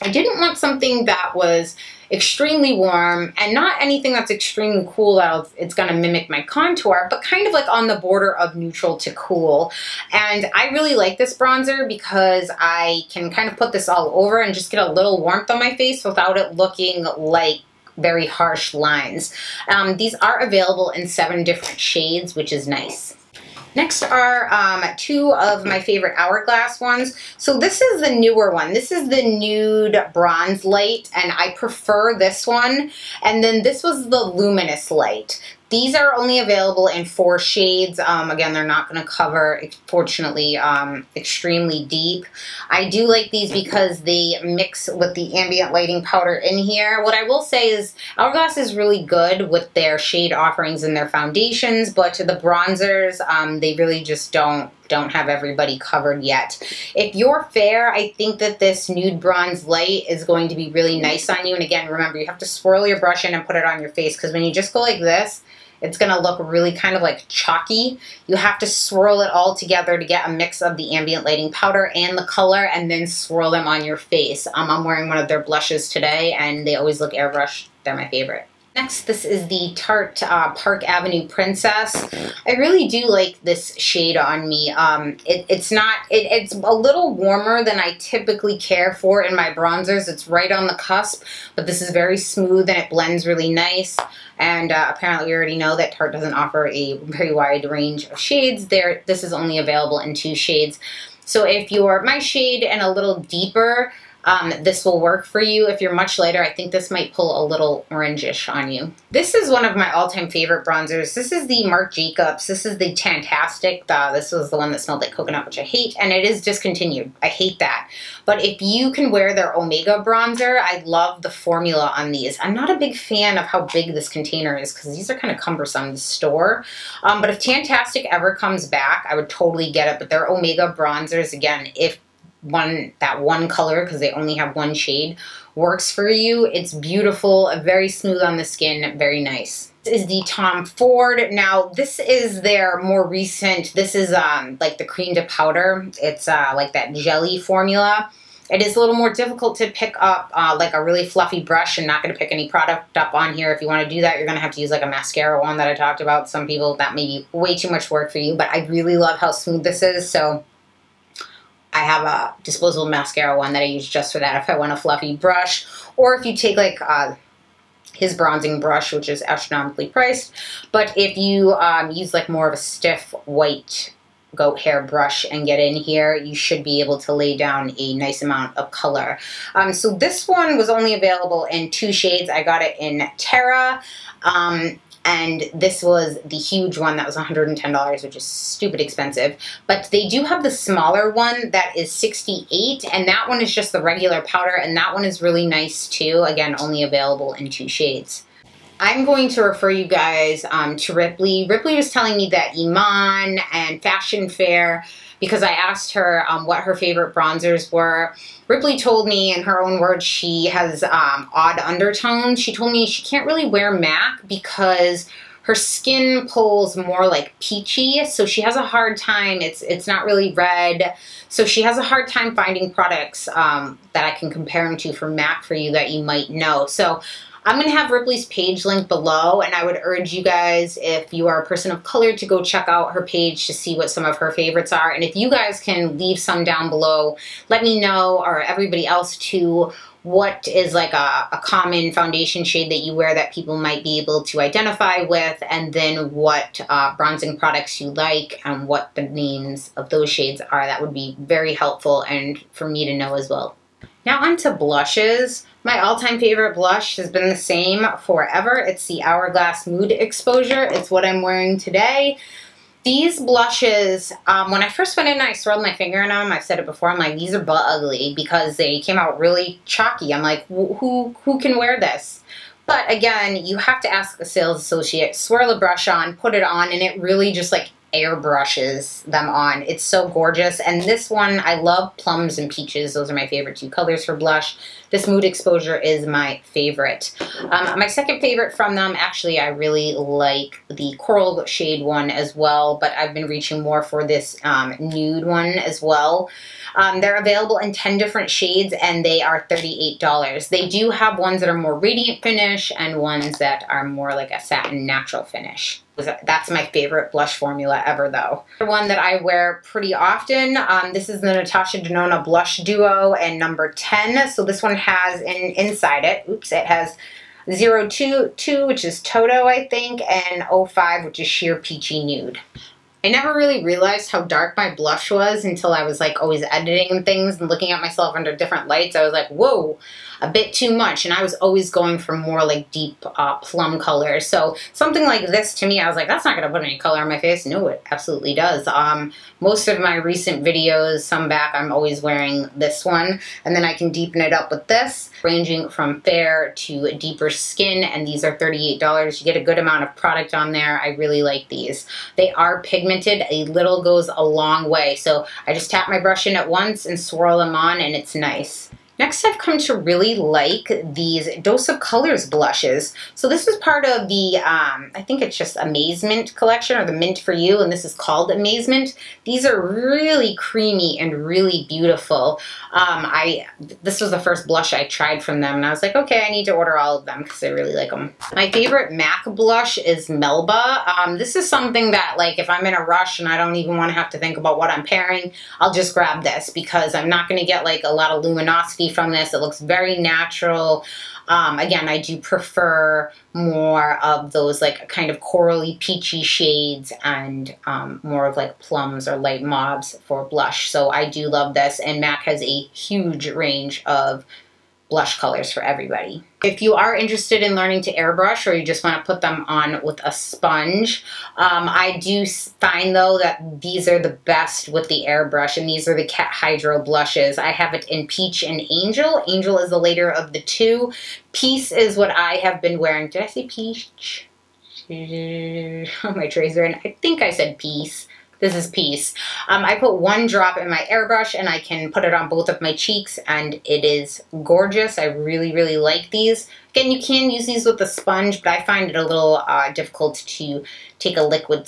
I didn't want something that was extremely warm and not anything that's extremely cool that it's going to mimic my contour, but kind of like on the border of neutral to cool. And I really like this bronzer because I can kind of put this all over and just get a little warmth on my face without it looking like very harsh lines. These are available in 7 different shades, which is nice. Next are 2 of my favorite Hourglass ones. So this is the newer one. This is the Nude Bronze Light, and I prefer this one. And then this was the Luminous Light. These are only available in 4 shades. Again, they're not going to cover, fortunately, extremely deep. I do like these because they mix with the ambient lighting powder in here. What I will say is Hourglass is really good with their shade offerings and their foundations, but the bronzers, they really just don't have everybody covered yet. If you're fair, I think that this Nude Bronze Light is going to be really nice on you. And again, remember, you have to swirl your brush in and put it on your face, because when you just go like this, it's going to look really kind of like chalky. You have to swirl it all together to get a mix of the ambient lighting powder and the color, and then swirl them on your face. I'm wearing one of their blushes today, and they always look airbrushed. They're my favorite. Next, this is the Tarte Park Avenue Princess. I really do like this shade on me. It's a little warmer than I typically care for in my bronzers. It's right on the cusp, but this is very smooth and it blends really nice. And apparently we already know that Tarte doesn't offer a very wide range of shades. This is only available in 2 shades. So if you're my shade and a little deeper, this will work for you. If you're much lighter, I think this might pull a little orangish on you. This is one of my all-time favorite bronzers. This is the Marc Jacobs. This is the Tantastic. This was the one that smelled like coconut, which I hate, and it is discontinued. I hate that. But if you can wear their Omega bronzer, I love the formula on these. I'm not a big fan of how big this container is because these are kind of cumbersome to store. But if Tantastic ever comes back, I would totally get it. But their Omega bronzers, again, if that one color, because they only have 1 shade, works for you, it's beautiful, very smooth on the skin, very nice. This is the Tom Ford. Now this is their more recent, this is like the cream to powder. It's like that jelly formula. It is a little more difficult to pick up like a really fluffy brush. I'm not going to pick any product up on here. If you want to do that, you're going to have to use like a mascara one that I talked about. Some people, that may be way too much work for you, but I really love how smooth this is. So I have a disposable mascara one that I use just for that if I want a fluffy brush. Or if you take like his bronzing brush, which is astronomically priced. But if you use like more of a stiff white goat hair brush and get in here, you should be able to lay down a nice amount of color. So this one was only available in 2 shades. I got it in Terra. And this was the huge one that was $110, which is stupid expensive. But they do have the smaller one that is $68, and that one is just the regular powder, and that one is really nice too. Again, only available in 2 shades. I'm going to refer you guys to Ripley. Ripley was telling me that Iman and Fashion Fair, because I asked her what her favorite bronzers were. Ripley told me, in her own words, she has odd undertones. She told me she can't really wear MAC because her skin pulls more like peachy, so she has a hard time. It's not really red, so she has a hard time finding products that I can compare them to for MAC for you that you might know. So I'm going to have Ripley's page linked below, and I would urge you guys, if you are a person of color, to go check out her page to see what some of her favorites are. And if you guys can leave some down below, let me know, or everybody else too, what is like a common foundation shade that you wear that people might be able to identify with, and then what bronzing products you like and what the names of those shades are. That would be very helpful and for me to know as well. Now on to blushes. My all-time favorite blush has been the same forever. It's the Hourglass Mood Exposure. It's what I'm wearing today. These blushes, when I first went in and I swirled my finger in them, I've said it before, I'm like, these are butt ugly because they came out really chalky. I'm like, who can wear this? But again, you have to ask a sales associate, swirl a brush on, put it on, and it really just like airbrushes them on. It's so gorgeous. And this one, I love plums and peaches. Those are my favorite 2 colors for blush. This Mood Exposure is my favorite. My second favorite from them, actually, I really like the coral shade one as well, but I've been reaching more for this nude one as well. They're available in 10 different shades, and they are $38. They do have ones that are more radiant finish and ones that are more like a satin natural finish. That's my favorite blush formula ever, though. The one that I wear pretty often, this is the Natasha Denona Blush Duo and number 10. So this one has inside it, oops, it has 022, which is Toto, I think, and 05, which is Sheer Peachy Nude. I never really realized how dark my blush was until I was like always editing and things and looking at myself under different lights. I was like, whoa, a bit too much. And I was always going for more like deep plum colors. So something like this to me, I was like, that's not going to put any color on my face. No, it absolutely does. Most of my recent videos, some back, I'm always wearing this one. And then I can deepen it up with this, ranging from fair to deeper skin. And these are $38. You get a good amount of product on there. I really like these. They are pigmented. A little goes a long way. So I just tap my brush in at once and swirl them on, and it's nice. Next, I've come to really like these Dose of Colors blushes. So this is part of the, I think it's just Amazement collection, or the Mint for You, and this is called Amazement. These are really creamy and really beautiful. This was the first blush I tried from them, and I was like, okay, I need to order all of them because I really like them. My favorite MAC blush is Melba. This is something that, like, if I'm in a rush and I don't even want to have to think about what I'm pairing, I'll just grab this because I'm not going to get like a lot of luminosity from this. It looks very natural. Again, I do prefer more of those like kind of corally peachy shades and more of like plums or light mauves for blush. So I do love this, and MAC has a huge range of blush colors for everybody. If you are interested in learning to airbrush, or you just want to put them on with a sponge, I do find though that these are the best with the airbrush, and these are the Cat Hydro blushes. I have it in Peach and Angel. Angel is the later of the 2. Peace is what I have been wearing. Did I say Peach? Oh, my trays are in. I think I said Peace. This is Peace. I put 1 drop in my airbrush, and I can put it on both of my cheeks, and it is gorgeous. I really, really like these. Again, you can use these with a sponge, but I find it a little difficult to take a liquid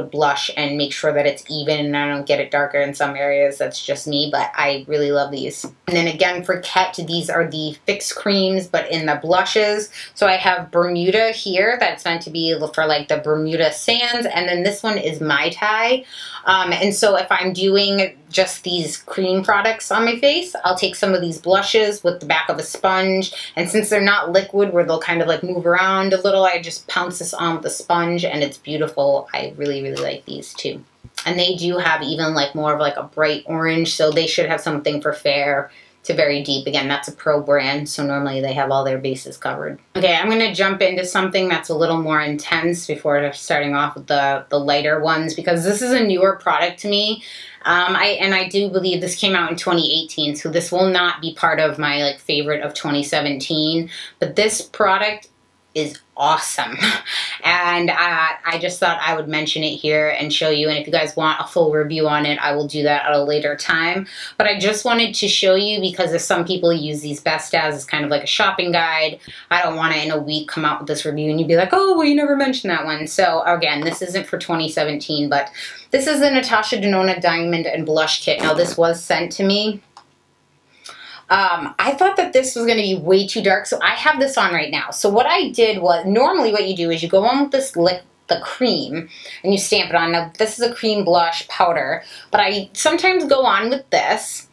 blush and make sure that it's even and I don't get it darker in some areas. That's just me, but I really love these. And then again, for Ket, these are the Fix Creams, but in the blushes. So I have Bermuda here. That's meant to be for like the Bermuda Sands. And then this one is Mai Tai. And so if I'm doing just these cream products on my face, I'll take some of these blushes with the back of a sponge. And since they're not liquid where they'll kind of like move around a little, I just pounce this on with a sponge, and it's beautiful. I really, really like these too. And they do have even like more of like a bright orange, so they should have something for fair to very deep. Again, that's a pro brand, so normally they have all their bases covered. Okay, I'm going to jump into something that's a little more intense before starting off with the lighter ones, because this is a newer product to me. I do believe this came out in 2018, so this will not be part of my like favorite of 2017, but this product is awesome. And I just thought I would mention it here and show you, and if you guys want a full review on it, I will do that at a later time. But I just wanted to show you because if some people use these best as kind of like a shopping guide, I don't want to in a week come out with this review and you'd be like, oh, well, you never mentioned that one. So again, this isn't for 2017, but this is the Natasha Denona Diamond and Blush Kit. Now this was sent to me. I thought that this was going to be way too dark, so I have this on right now. So what I did was, normally what you do is you go on with this the cream, and you stamp it on. Now, this is a cream blush powder, but I sometimes go on with this,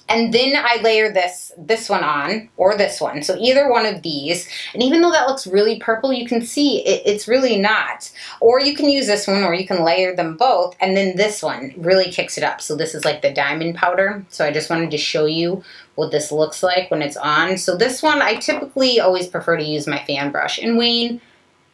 and then I layer this one on, or this one. So either one of these, and even though that looks really purple, you can see it's really not. Or you can use this one, or you can layer them both, and then this one really kicks it up. So this is like the diamond powder. So I just wanted to show you what this looks like when it's on. So this one, I typically always prefer to use my fan brush. And Wayne,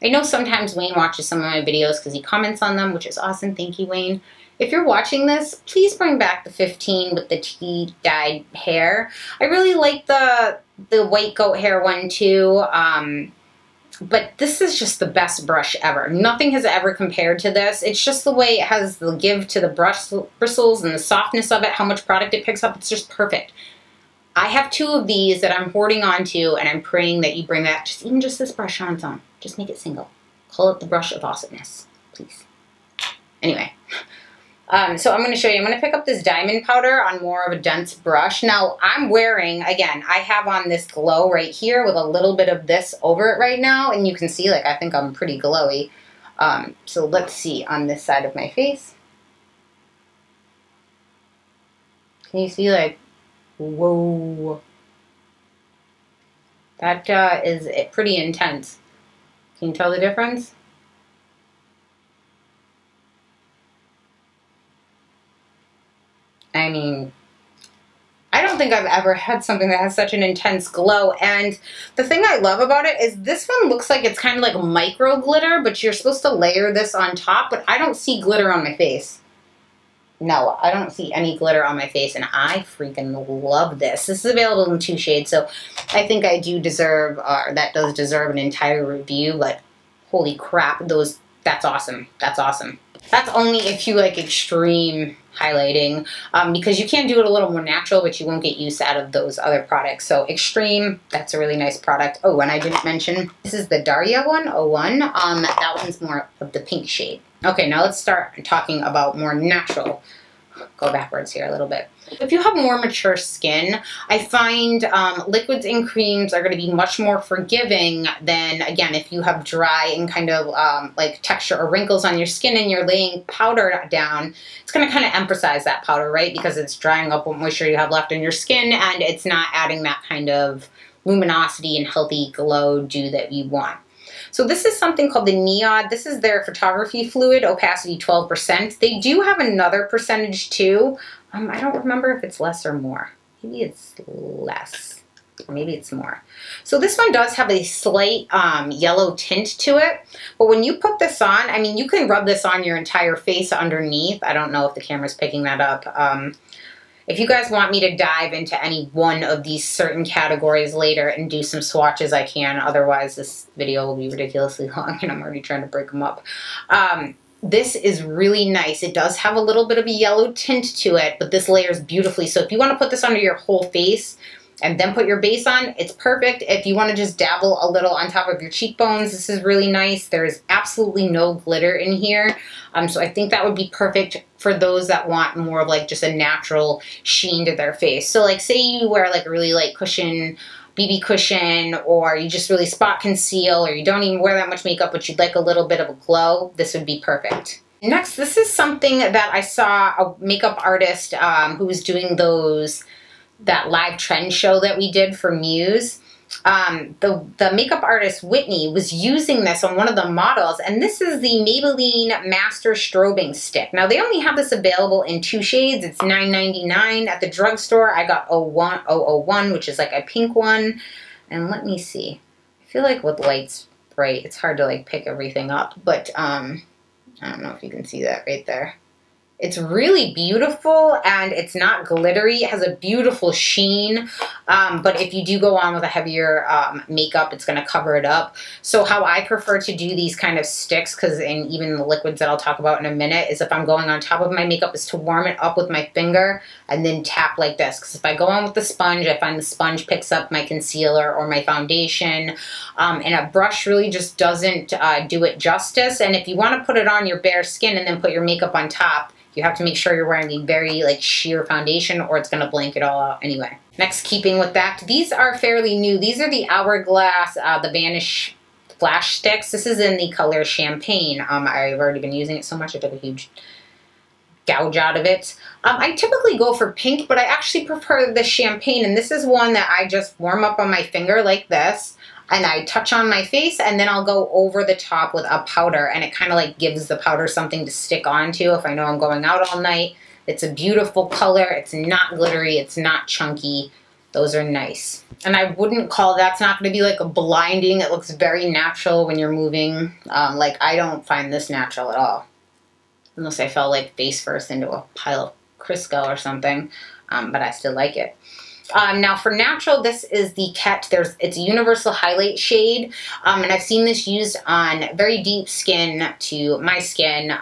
I know sometimes Wayne watches some of my videos because he comments on them, which is awesome. Thank you, Wayne. If you're watching this, please bring back the 15 with the tea dyed hair. I really like the white goat hair one too. But this is just the best brush ever. Nothing has ever compared to this. It's just the way it has the give to the brush bristles and the softness of it, how much product it picks up. It's just perfect. I have 2 of these that I'm hoarding onto, and I'm praying that you bring back even just this brush on its own. Just make it single. Call it the brush of awesomeness, please. Anyway. So I'm going to show you, I'm going to pick up this diamond powder on more of a dense brush. Now I'm wearing, again, I have on this glow right here with a little bit of this over it right now. And you can see, like, I think I'm pretty glowy. So let's see on this side of my face. Can you see, like, whoa. That is pretty intense. Can you tell the difference? I mean, I don't think I've ever had something that has such an intense glow. And the thing I love about it is this one looks like it's kind of like micro glitter, but you're supposed to layer this on top, but I don't see glitter on my face. No, I don't see any glitter on my face, and I freaking love this. This is available in 2 shades, so I think I do deserve, that does deserve an entire review, but holy crap, that's awesome. That's awesome. That's only if you like extreme highlighting, because you can do it a little more natural, but you won't get use out of those other products. So extreme, that's a really nice product. Oh, and I didn't mention, this is the Daria one, 01. That one's more of the pink shade. Okay, now let's start talking about more natural. Go backwards here a little bit. If you have more mature skin, I find liquids and creams are going to be much more forgiving than, again, if you have dry and kind of like texture or wrinkles on your skin and you're laying powder down. It's going to kind of emphasize that powder, right? Because it's drying up what moisture you have left in your skin, and it's not adding that kind of luminosity and healthy glow dew that you want. So this is something called the Neod. This is their photography fluid, opacity 12%. They do have another percentage too. I don't remember if it's less or more. Maybe it's less, or maybe it's more. So this one does have a slight yellow tint to it. But when you put this on, I mean, you can rub this on your entire face underneath. I don't know if the camera's picking that up. If you guys want me to dive into any one of these certain categories later and do some swatches, I can. Otherwise, this video will be ridiculously long, and I'm already trying to break them up. This is really nice. It does have a little bit of a yellow tint to it, but this layers beautifully. So if you want to put this under your whole face and then put your base on, it's perfect. If you want to just dabble a little on top of your cheekbones, this is really nice. There's absolutely no glitter in here. So I think that would be perfect for those that want more of like just a natural sheen to their face. So like say you wear like a really light cushion, BB cushion, or you just really spot conceal, or you don't even wear that much makeup, but you'd like a little bit of a glow, this would be perfect. Next, this is something that I saw a makeup artist who was doing that live trend show that we did for Muse. the makeup artist Whitney was using this on one of the models, and this is the Maybelline Master Strobing Stick. Now, they only have this available in 2 shades. It's $9.99 at the drugstore. I got 001, which is like a pink one. And let me see. I feel like with lights bright, it's hard to like pick everything up, but I don't know if you can see that right there. It's really beautiful, and it's not glittery. It has a beautiful sheen, but if you do go on with a heavier makeup, it's going to cover it up. So how I prefer to do these kind of sticks, because in even the liquids that I'll talk about in a minute, is if I'm going on top of my makeup, is to warm it up with my finger and then tap like this. Because if I go on with the sponge, I find the sponge picks up my concealer or my foundation, and a brush really just doesn't do it justice. And if you want to put it on your bare skin and then put your makeup on top, you have to make sure you're wearing a very like sheer foundation, or it's going to blank it all out anyway. Next, keeping with that, these are fairly new. These are the Hourglass, the Vanish Flash Sticks. This is in the color Champagne. I've already been using it so much, I took a huge gouge out of it. I typically go for pink, but I actually prefer the Champagne, and this is one that I just warm up on my finger like this, and I touch on my face, and then I'll go over the top with a powder, and it kind of like gives the powder something to stick onto if I know I'm going out all night. It's a beautiful color. It's not glittery. It's not chunky. Those are nice. And I wouldn't call that's not going to be like a blinding. It looks very natural when you're moving. Like, I don't find this natural at all, unless I fell like face first into a pile of Crisco or something, but I still like it. Now for natural, this is the Ket. It's a universal highlight shade, and I've seen this used on very deep skin to my skin.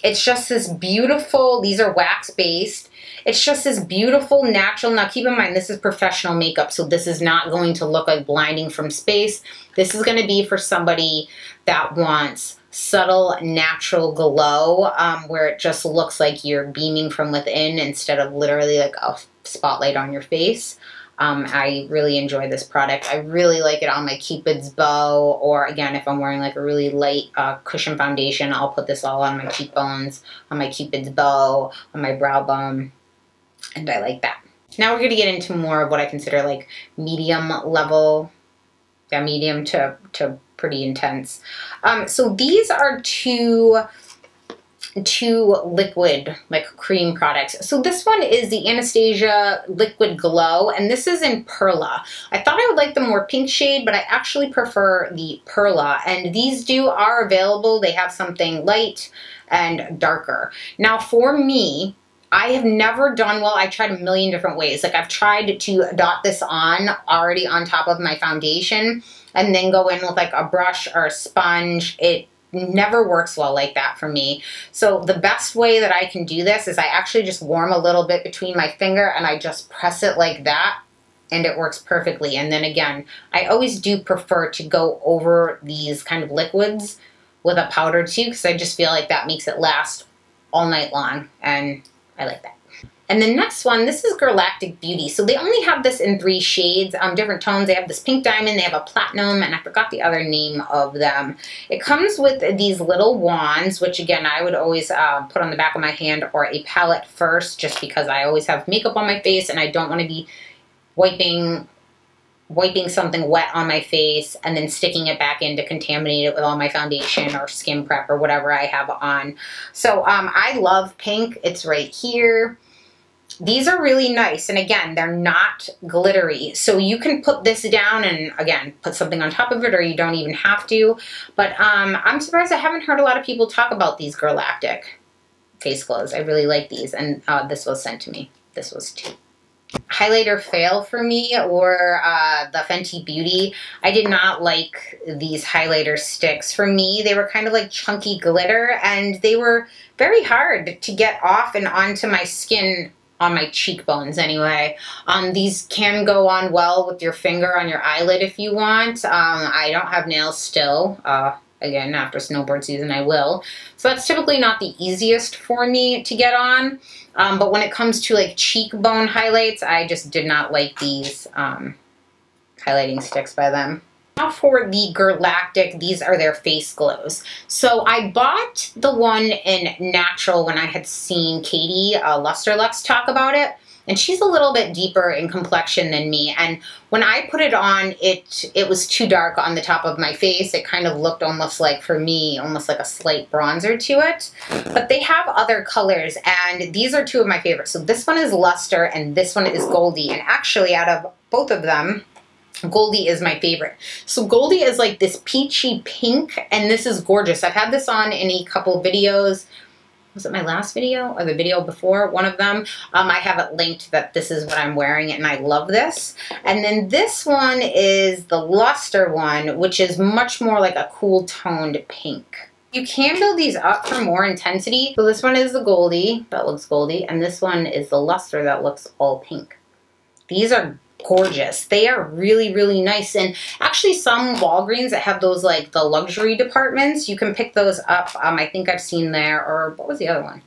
It's just this beautiful, these are wax based. It's just this beautiful natural. Now keep in mind, this is professional makeup, so this is not going to look like blinding from space. This is going to be for somebody that wants subtle natural glow, where it just looks like you're beaming from within instead of literally like a spotlight on your face. I really enjoy this product. I really like it on my Cupid's bow, or again, if I'm wearing like a really light cushion foundation, I'll put this all on my cheekbones, on my Cupid's bow, on my brow bone, and I like that. Now we're going to get into more of what I consider like medium level, yeah, medium to pretty intense. So these are two liquid like cream products. So this one is the Anastasia Liquid Glow, and this is in Perla. I thought I would like the more pink shade, but I actually prefer the Perla, and these are available. They have something light and darker. Now for me, I have never done well. I tried a million different ways. Like, I've tried to dot this on already on top of my foundation and then go in with like a brush or a sponge. It never works well like that for me. So the best way that I can do this is I actually just warm a little bit between my finger and I just press it like that, and it works perfectly. And then again, I always do prefer to go over these kind of liquids with a powder too, because I just feel like that makes it last all night long, and I like that. And the next one, this is Galactic Beauty. So they only have this in 3 shades, different tones. They have this pink diamond, they have a platinum, and I forgot the other name of them. It comes with these little wands, which again, I would always put on the back of my hand or a palette first, just because I always have makeup on my face and I don't want to be wiping something wet on my face and then sticking it back in to contaminate it with all my foundation or skin prep or whatever I have on. So I love pink. It's right here. These are really nice, and again, they're not glittery. So you can put this down and again, put something on top of it, or you don't even have to. But I'm surprised I haven't heard a lot of people talk about these Galactic face glows. I really like these, and this was sent to me. This was too. Highlighter fail for me, or the Fenty Beauty. I did not like these highlighter sticks. For me, they were kind of like chunky glitter, and they were very hard to get off and onto my skin, on my cheekbones anyway. These can go on well with your finger on your eyelid if you want. I don't have nails still. Again, after snowboard season, I will. So that's typically not the easiest for me to get on. But when it comes to like cheekbone highlights, I just did not like these highlighting sticks by them. Now for the Galactic, these are their face glows. So I bought the one in natural when I had seen Katie Lusterlux talk about it. And she's a little bit deeper in complexion than me. And when I put it on, it was too dark on the top of my face. It kind of looked almost like, for me, almost like a slight bronzer to it. But they have other colors, and these are two of my favorites. So this one is Luster, and this one is Goldie. And actually, out of both of them, Goldie is my favorite. So Goldie is like this peachy pink, and this is gorgeous. I've had this on in a couple videos. Was it my last video or the video before? One of them. I have it linked that this is what I'm wearing, and I love this. And then this one is the Luster one, which is much more like a cool toned pink. You can build these up for more intensity. So this one is the Goldie, that looks Goldie, and this one is the Luster that looks all pink. These are gorgeous. They are really, really nice. And actually some Walgreens that have those like the luxury departments, you can pick those up. I think I've seen there, or what was the other one?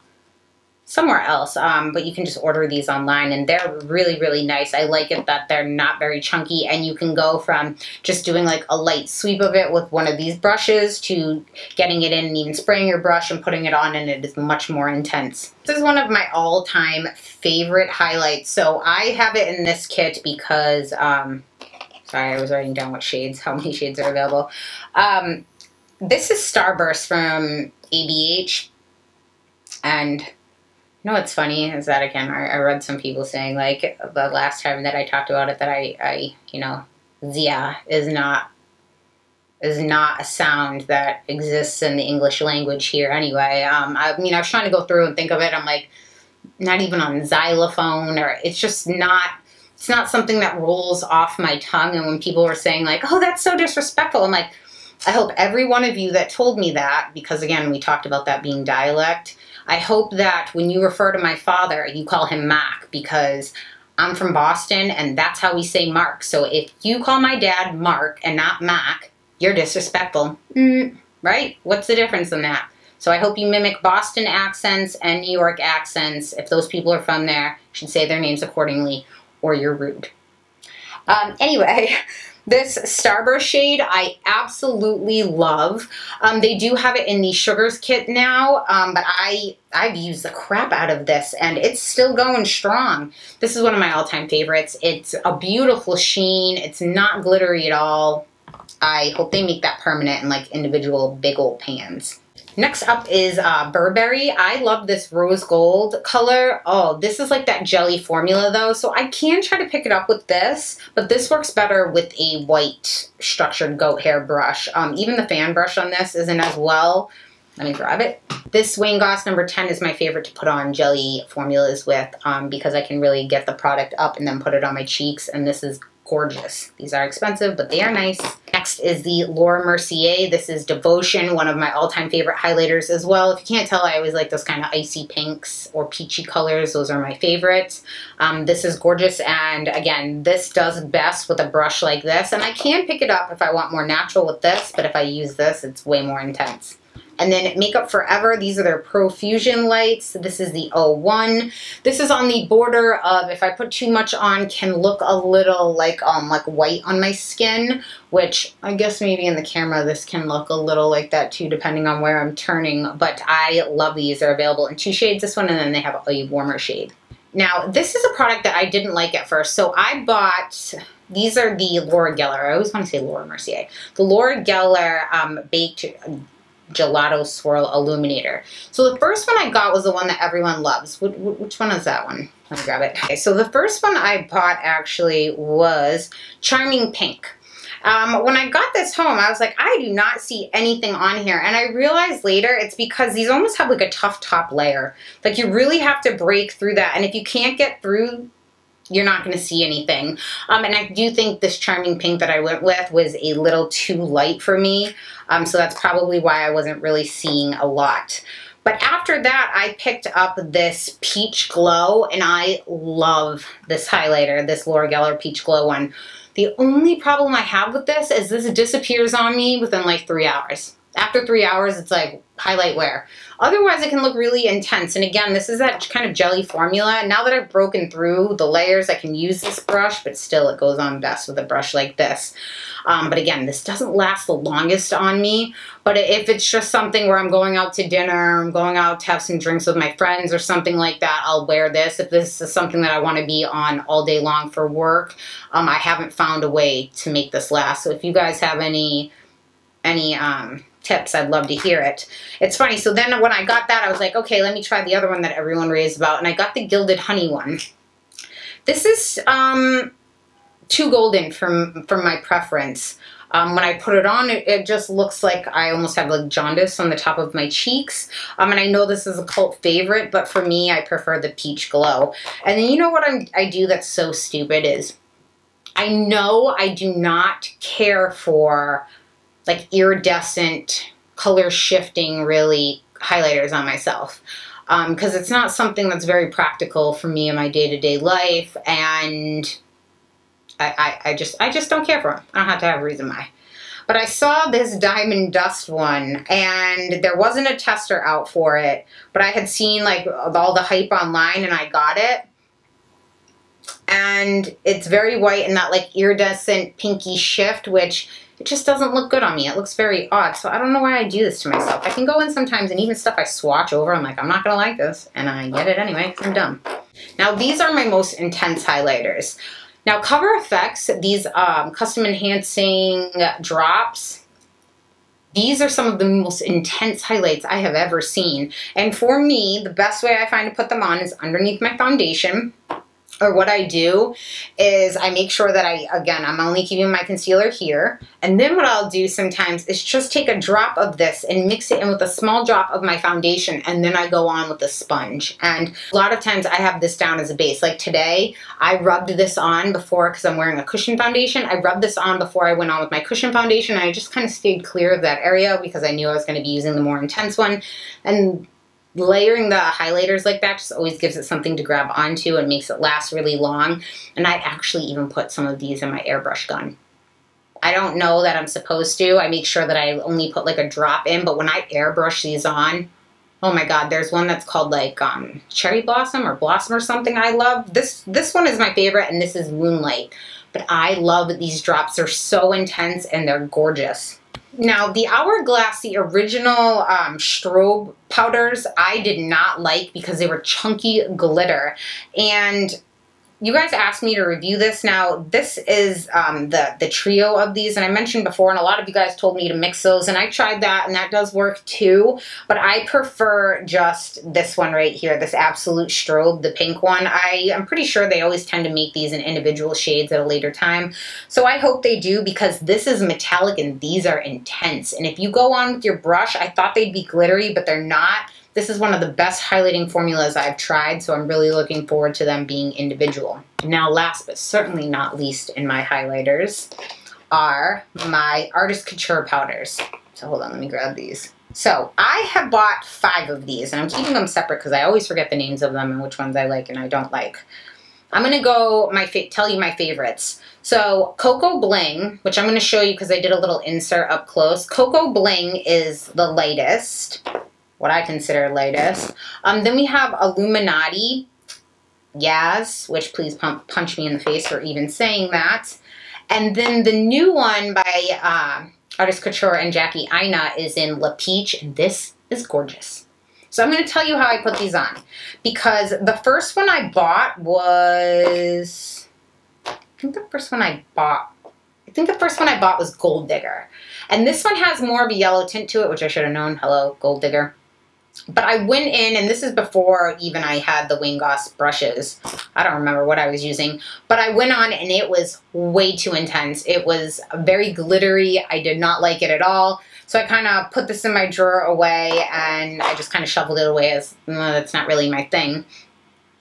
Somewhere else, but you can just order these online, and they're really, really nice. I like it that they're not very chunky, and you can go from just doing like a light sweep of it with one of these brushes to getting it in and even spraying your brush and putting it on, and it is much more intense. This is one of my all-time favorite highlights. So I have it in this kit because, sorry, I was writing down what shades, how many shades are available. This is Starburst from ABH, and you know what's funny is that, again, I read some people saying, like, the last time that I talked about it, that I you know, Zia is not a sound that exists in the English language here anyway. I mean, I was trying to go through and think of it. I'm like, not even on xylophone, or it's just not, it's not something that rolls off my tongue. And when people were saying like, oh, that's so disrespectful, I'm like, I hope every one of you that told me that, because again, we talked about that being dialect, I hope that when you refer to my father, you call him Mac, because I'm from Boston and that's how we say Mark. So if you call my dad Mark and not Mac, you're disrespectful. Right? What's the difference in that? So I hope you mimic Boston accents and New York accents. If those people are from there, you should say their names accordingly, or you're rude. Anyway, this Starburst shade I absolutely love. They do have it in the Sugars kit now, but I've used the crap out of this, and it's still going strong. This is one of my all-time favorites. It's a beautiful sheen. It's not glittery at all. I hope they make that permanent in like individual big old pans. Next up is Burberry. I love this rose gold color. Oh, this is like that jelly formula though, so I can try to pick it up with this, but this works better with a white structured goat hair brush. Even the fan brush on this isn't as well. Let me grab it. This Wayne Goss number 10 is my favorite to put on jelly formulas with, because I can really get the product up and then put it on my cheeks, and this is gorgeous. These are expensive, but they are nice. Next is the Laura Mercier. This is Devotion, one of my all-time favorite highlighters as well. If you can't tell, I always like those kind of icy pinks or peachy colors. Those are my favorites. This is gorgeous, and again, this does best with a brush like this, and I can pick it up if I want more natural with this, but if I use this, it's way more intense. And then Makeup Forever, these are their Profusion lights. This is the 01. This is on the border of, if I put too much on, can look a little like white on my skin, which I guess maybe in the camera this can look a little like that too, depending on where I'm turning. But I love these. They're available in 2 shades, this one, and then they have a warmer shade. Now, this is a product that I didn't like at first. So I bought, these are the Laura Geller. I always want to say Laura Mercier. The Laura Geller Baked Gelato Swirl Illuminator. So the first one I got was the one that everyone loves. Which one is that one? Let me grab it. Okay, so the first one I bought actually was Charming Pink. When I got this home, I was like, I do not see anything on here. And I realized later it's because these almost have like a tough top layer. Like you really have to break through that. And if you can't get through, you're not going to see anything. And I do think this Charming Pink that I went with was a little too light for me. So that's probably why I wasn't really seeing a lot. But after that, I picked up this Peach Glow, and I love this highlighter, this Laura Geller Peach Glow one. The only problem I have with this is this disappears on me within like 3 hours. After 3 hours, it's like, highlight where? Otherwise, it can look really intense. And again, this is that kind of jelly formula. Now that I've broken through the layers, I can use this brush, but still it goes on best with a brush like this. But again, this doesn't last the longest on me. But if it's just something where I'm going out to dinner, I'm going out to have some drinks with my friends or something like that, I'll wear this. If this is something that I want to be on all day long for work, I haven't found a way to make this last. So if you guys have any tips, I'd love to hear it. It's funny, so then when I got that, I was like, okay, let me try the other one that everyone raves about, and I got the Gilded Honey one. This is too golden for my preference. When I put it on, it just looks like I almost have like jaundice on the top of my cheeks. And I know this is a cult favorite, but for me, I prefer the peach glow. And then you know what I do that's so stupid is, I know I do not care for like iridescent, color shifting really highlighters on myself. Because it's not something that's very practical for me in my day-to-day life, and I just don't care for them. I don't have to have a reason why. But I saw this Diamond Dust one, and there wasn't a tester out for it, but I had seen like all the hype online, and I got it. And it's very white in that like iridescent pinky shift, which it just doesn't look good on me. It looks very odd. So I don't know why I do this to myself. I can go in sometimes and even stuff I swatch over, I'm like, I'm not gonna like this. And I get it anyway, because I'm dumb. Now these are my most intense highlighters. Now Cover Effects, these custom enhancing drops, these are some of the most intense highlights I have ever seen. And for me, the best way I find to put them on is underneath my foundation. Or what I do is I make sure that I'm only keeping my concealer here. And then what I'll do sometimes is just take a drop of this and mix it in with a small drop of my foundation, and then I go on with the sponge. And a lot of times I have this down as a base. Like today, I rubbed this on before, because I'm wearing a cushion foundation. I rubbed this on before I went on with my cushion foundation, and I just kind of stayed clear of that area because I knew I was going to be using the more intense one. And layering the highlighters like that just always gives it something to grab onto and makes it last really long. And I actually even put some of these in my airbrush gun. I don't know that I'm supposed to. I make sure that I only put like a drop in, but when I airbrush these on, oh my god, there's one that's called like Cherry Blossom or something I love. This one is my favorite, and this is Moonlight. But I love these drops. They're so intense and they're gorgeous. Now, the Hourglass, the original strobe powders, I did not like because they were chunky glitter. And you guys asked me to review this. Now, this is the trio of these, and I mentioned before, and a lot of you guys told me to mix those, and I tried that, and that does work too, but I prefer just this one right here, this Absolute Strobe, the pink one. I'm pretty sure they always tend to make these in individual shades at a later time, so I hope they do, because this is metallic and these are intense, and if you go on with your brush, I thought they'd be glittery, but they're not. This is one of the best highlighting formulas I've tried, so I'm really looking forward to them being individual. Now, last but certainly not least in my highlighters are my Artist Couture powders. So hold on, let me grab these. So I have bought 5 of these, and I'm keeping them separate because I always forget the names of them and which ones I like and I don't like. I'm going to go tell you my favorites. So Cocoa Bling, which I'm going to show you because I did a little insert up close. Cocoa Bling is the lightest. What I consider lightest. Then we have Illuminati, Yaz, which please punch me in the face for even saying that. And then the new one by Artist Couture and Jackie Aina is in La Peach, and this is gorgeous. So I'm going to tell you how I put these on, because the first one I bought was, I think the first one I bought was Gold Digger. And this one has more of a yellow tint to it, which I should have known. Hello, Gold Digger. But I went in, and this is before even I had the Wayne Goss brushes. I don't remember what I was using. But I went on, and it was way too intense. It was very glittery. I did not like it at all. So I kind of put this in my drawer away, and I just kind of shoveled it away as, that's not really my thing.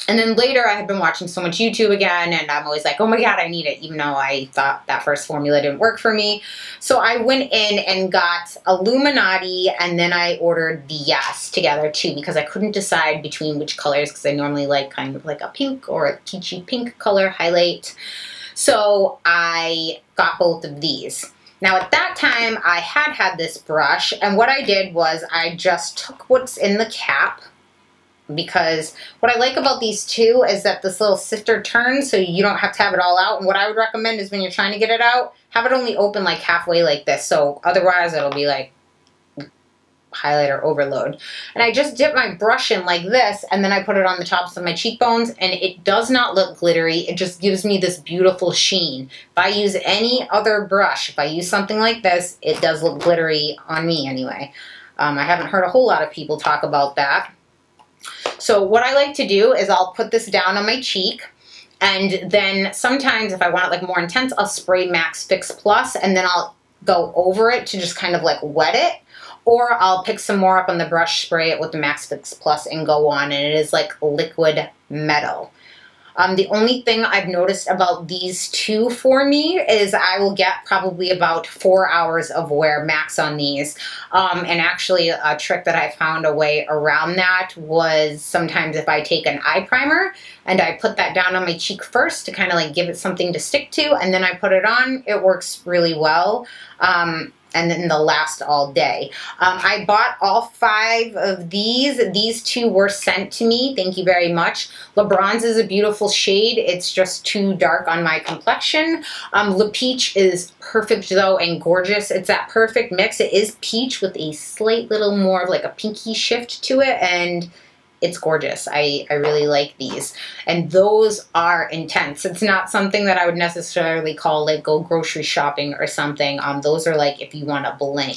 And then later I had been watching so much YouTube again, and I'm always like, oh my god, I need it, even though I thought that first formula didn't work for me. So I went in and got Illuminati, and then I ordered the Yes together too, because I couldn't decide between which colors, because I normally like kind of like a pink or a peachy pink color highlight. So I got both of these. Now at that time, I had this brush, and what I did was I just took what's in the cap, because what I like about these two is that this little sifter turns so you don't have to have it all out. And what I would recommend is when you're trying to get it out, have it only open like halfway like this. So otherwise it'll be like highlighter overload. And I just dip my brush in like this, and then I put it on the tops of my cheekbones, and it does not look glittery. It just gives me this beautiful sheen. If I use any other brush, if I use something like this, it does look glittery on me anyway. I haven't heard a whole lot of people talk about that. So what I like to do is I'll put this down on my cheek, and then sometimes if I want it like more intense, I'll spray Max Fix Plus, and then I'll go over it to just kind of like wet it. Or I'll pick some more up on the brush, spray it with the Max Fix Plus, and go on, and it is like liquid metal. The only thing I've noticed about these two for me is I will get probably about 4 hours of wear max on these. And actually a trick that I found a way around that was sometimes if I take an eye primer and I put that down on my cheek first to kind of like give it something to stick to, and then I put it on, it works really well. And then they'll last all day. I bought all 5 of these. These 2 were sent to me. Thank you very much. Le Bronze is a beautiful shade. It's just too dark on my complexion. Le Peach is perfect though and gorgeous. It's that perfect mix. It is peach with a slight little more of like a pinky shift to it, and it's gorgeous. I really like these. And those are intense. It's not something that I would necessarily call like go grocery shopping or something. Those are like if you want to bling.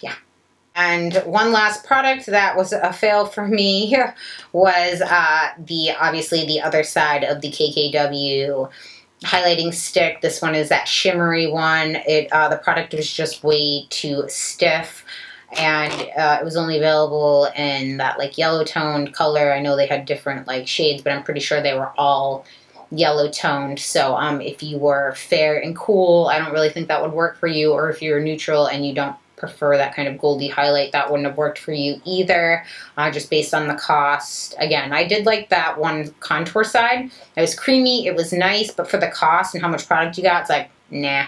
Yeah. And one last product that was a fail for me was obviously the other side of the KKW highlighting stick. This one is that shimmery one. The product was just way too stiff. And it was only available in that like yellow toned color. I know they had different like shades, but I'm pretty sure they were all yellow toned. So if you were fair and cool, I don't really think that would work for you. Or if you're neutral and you don't prefer that kind of goldy highlight, that wouldn't have worked for you either, just based on the cost. Again, I did like that one contour side. It was creamy, it was nice, but for the cost and how much product you got, it's like, nah.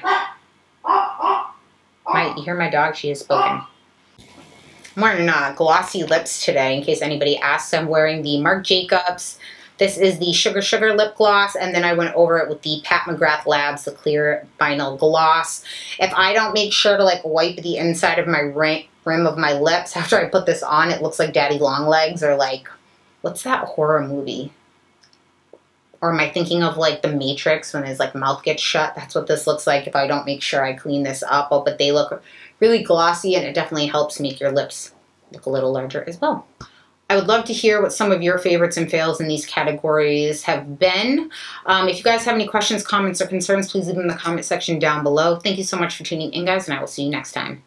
You hear my dog? She has spoken. I'm wearing glossy lips today, in case anybody asks. I'm wearing the Marc Jacobs. This is the Sugar Sugar lip gloss, and then I went over it with the Pat McGrath Labs, the clear vinyl gloss. If I don't make sure to like wipe the inside of my rim of my lips after I put this on, it looks like Daddy Longlegs, or like, what's that horror movie? Or am I thinking of like The Matrix when his like mouth gets shut? That's what this looks like if I don't make sure I clean this up. Oh, but they look really glossy, and it definitely helps make your lips look a little larger as well. I would love to hear what some of your favorites and fails in these categories have been. If you guys have any questions, comments, or concerns, please leave them in the comment section down below. Thank you so much for tuning in, guys, and I will see you next time.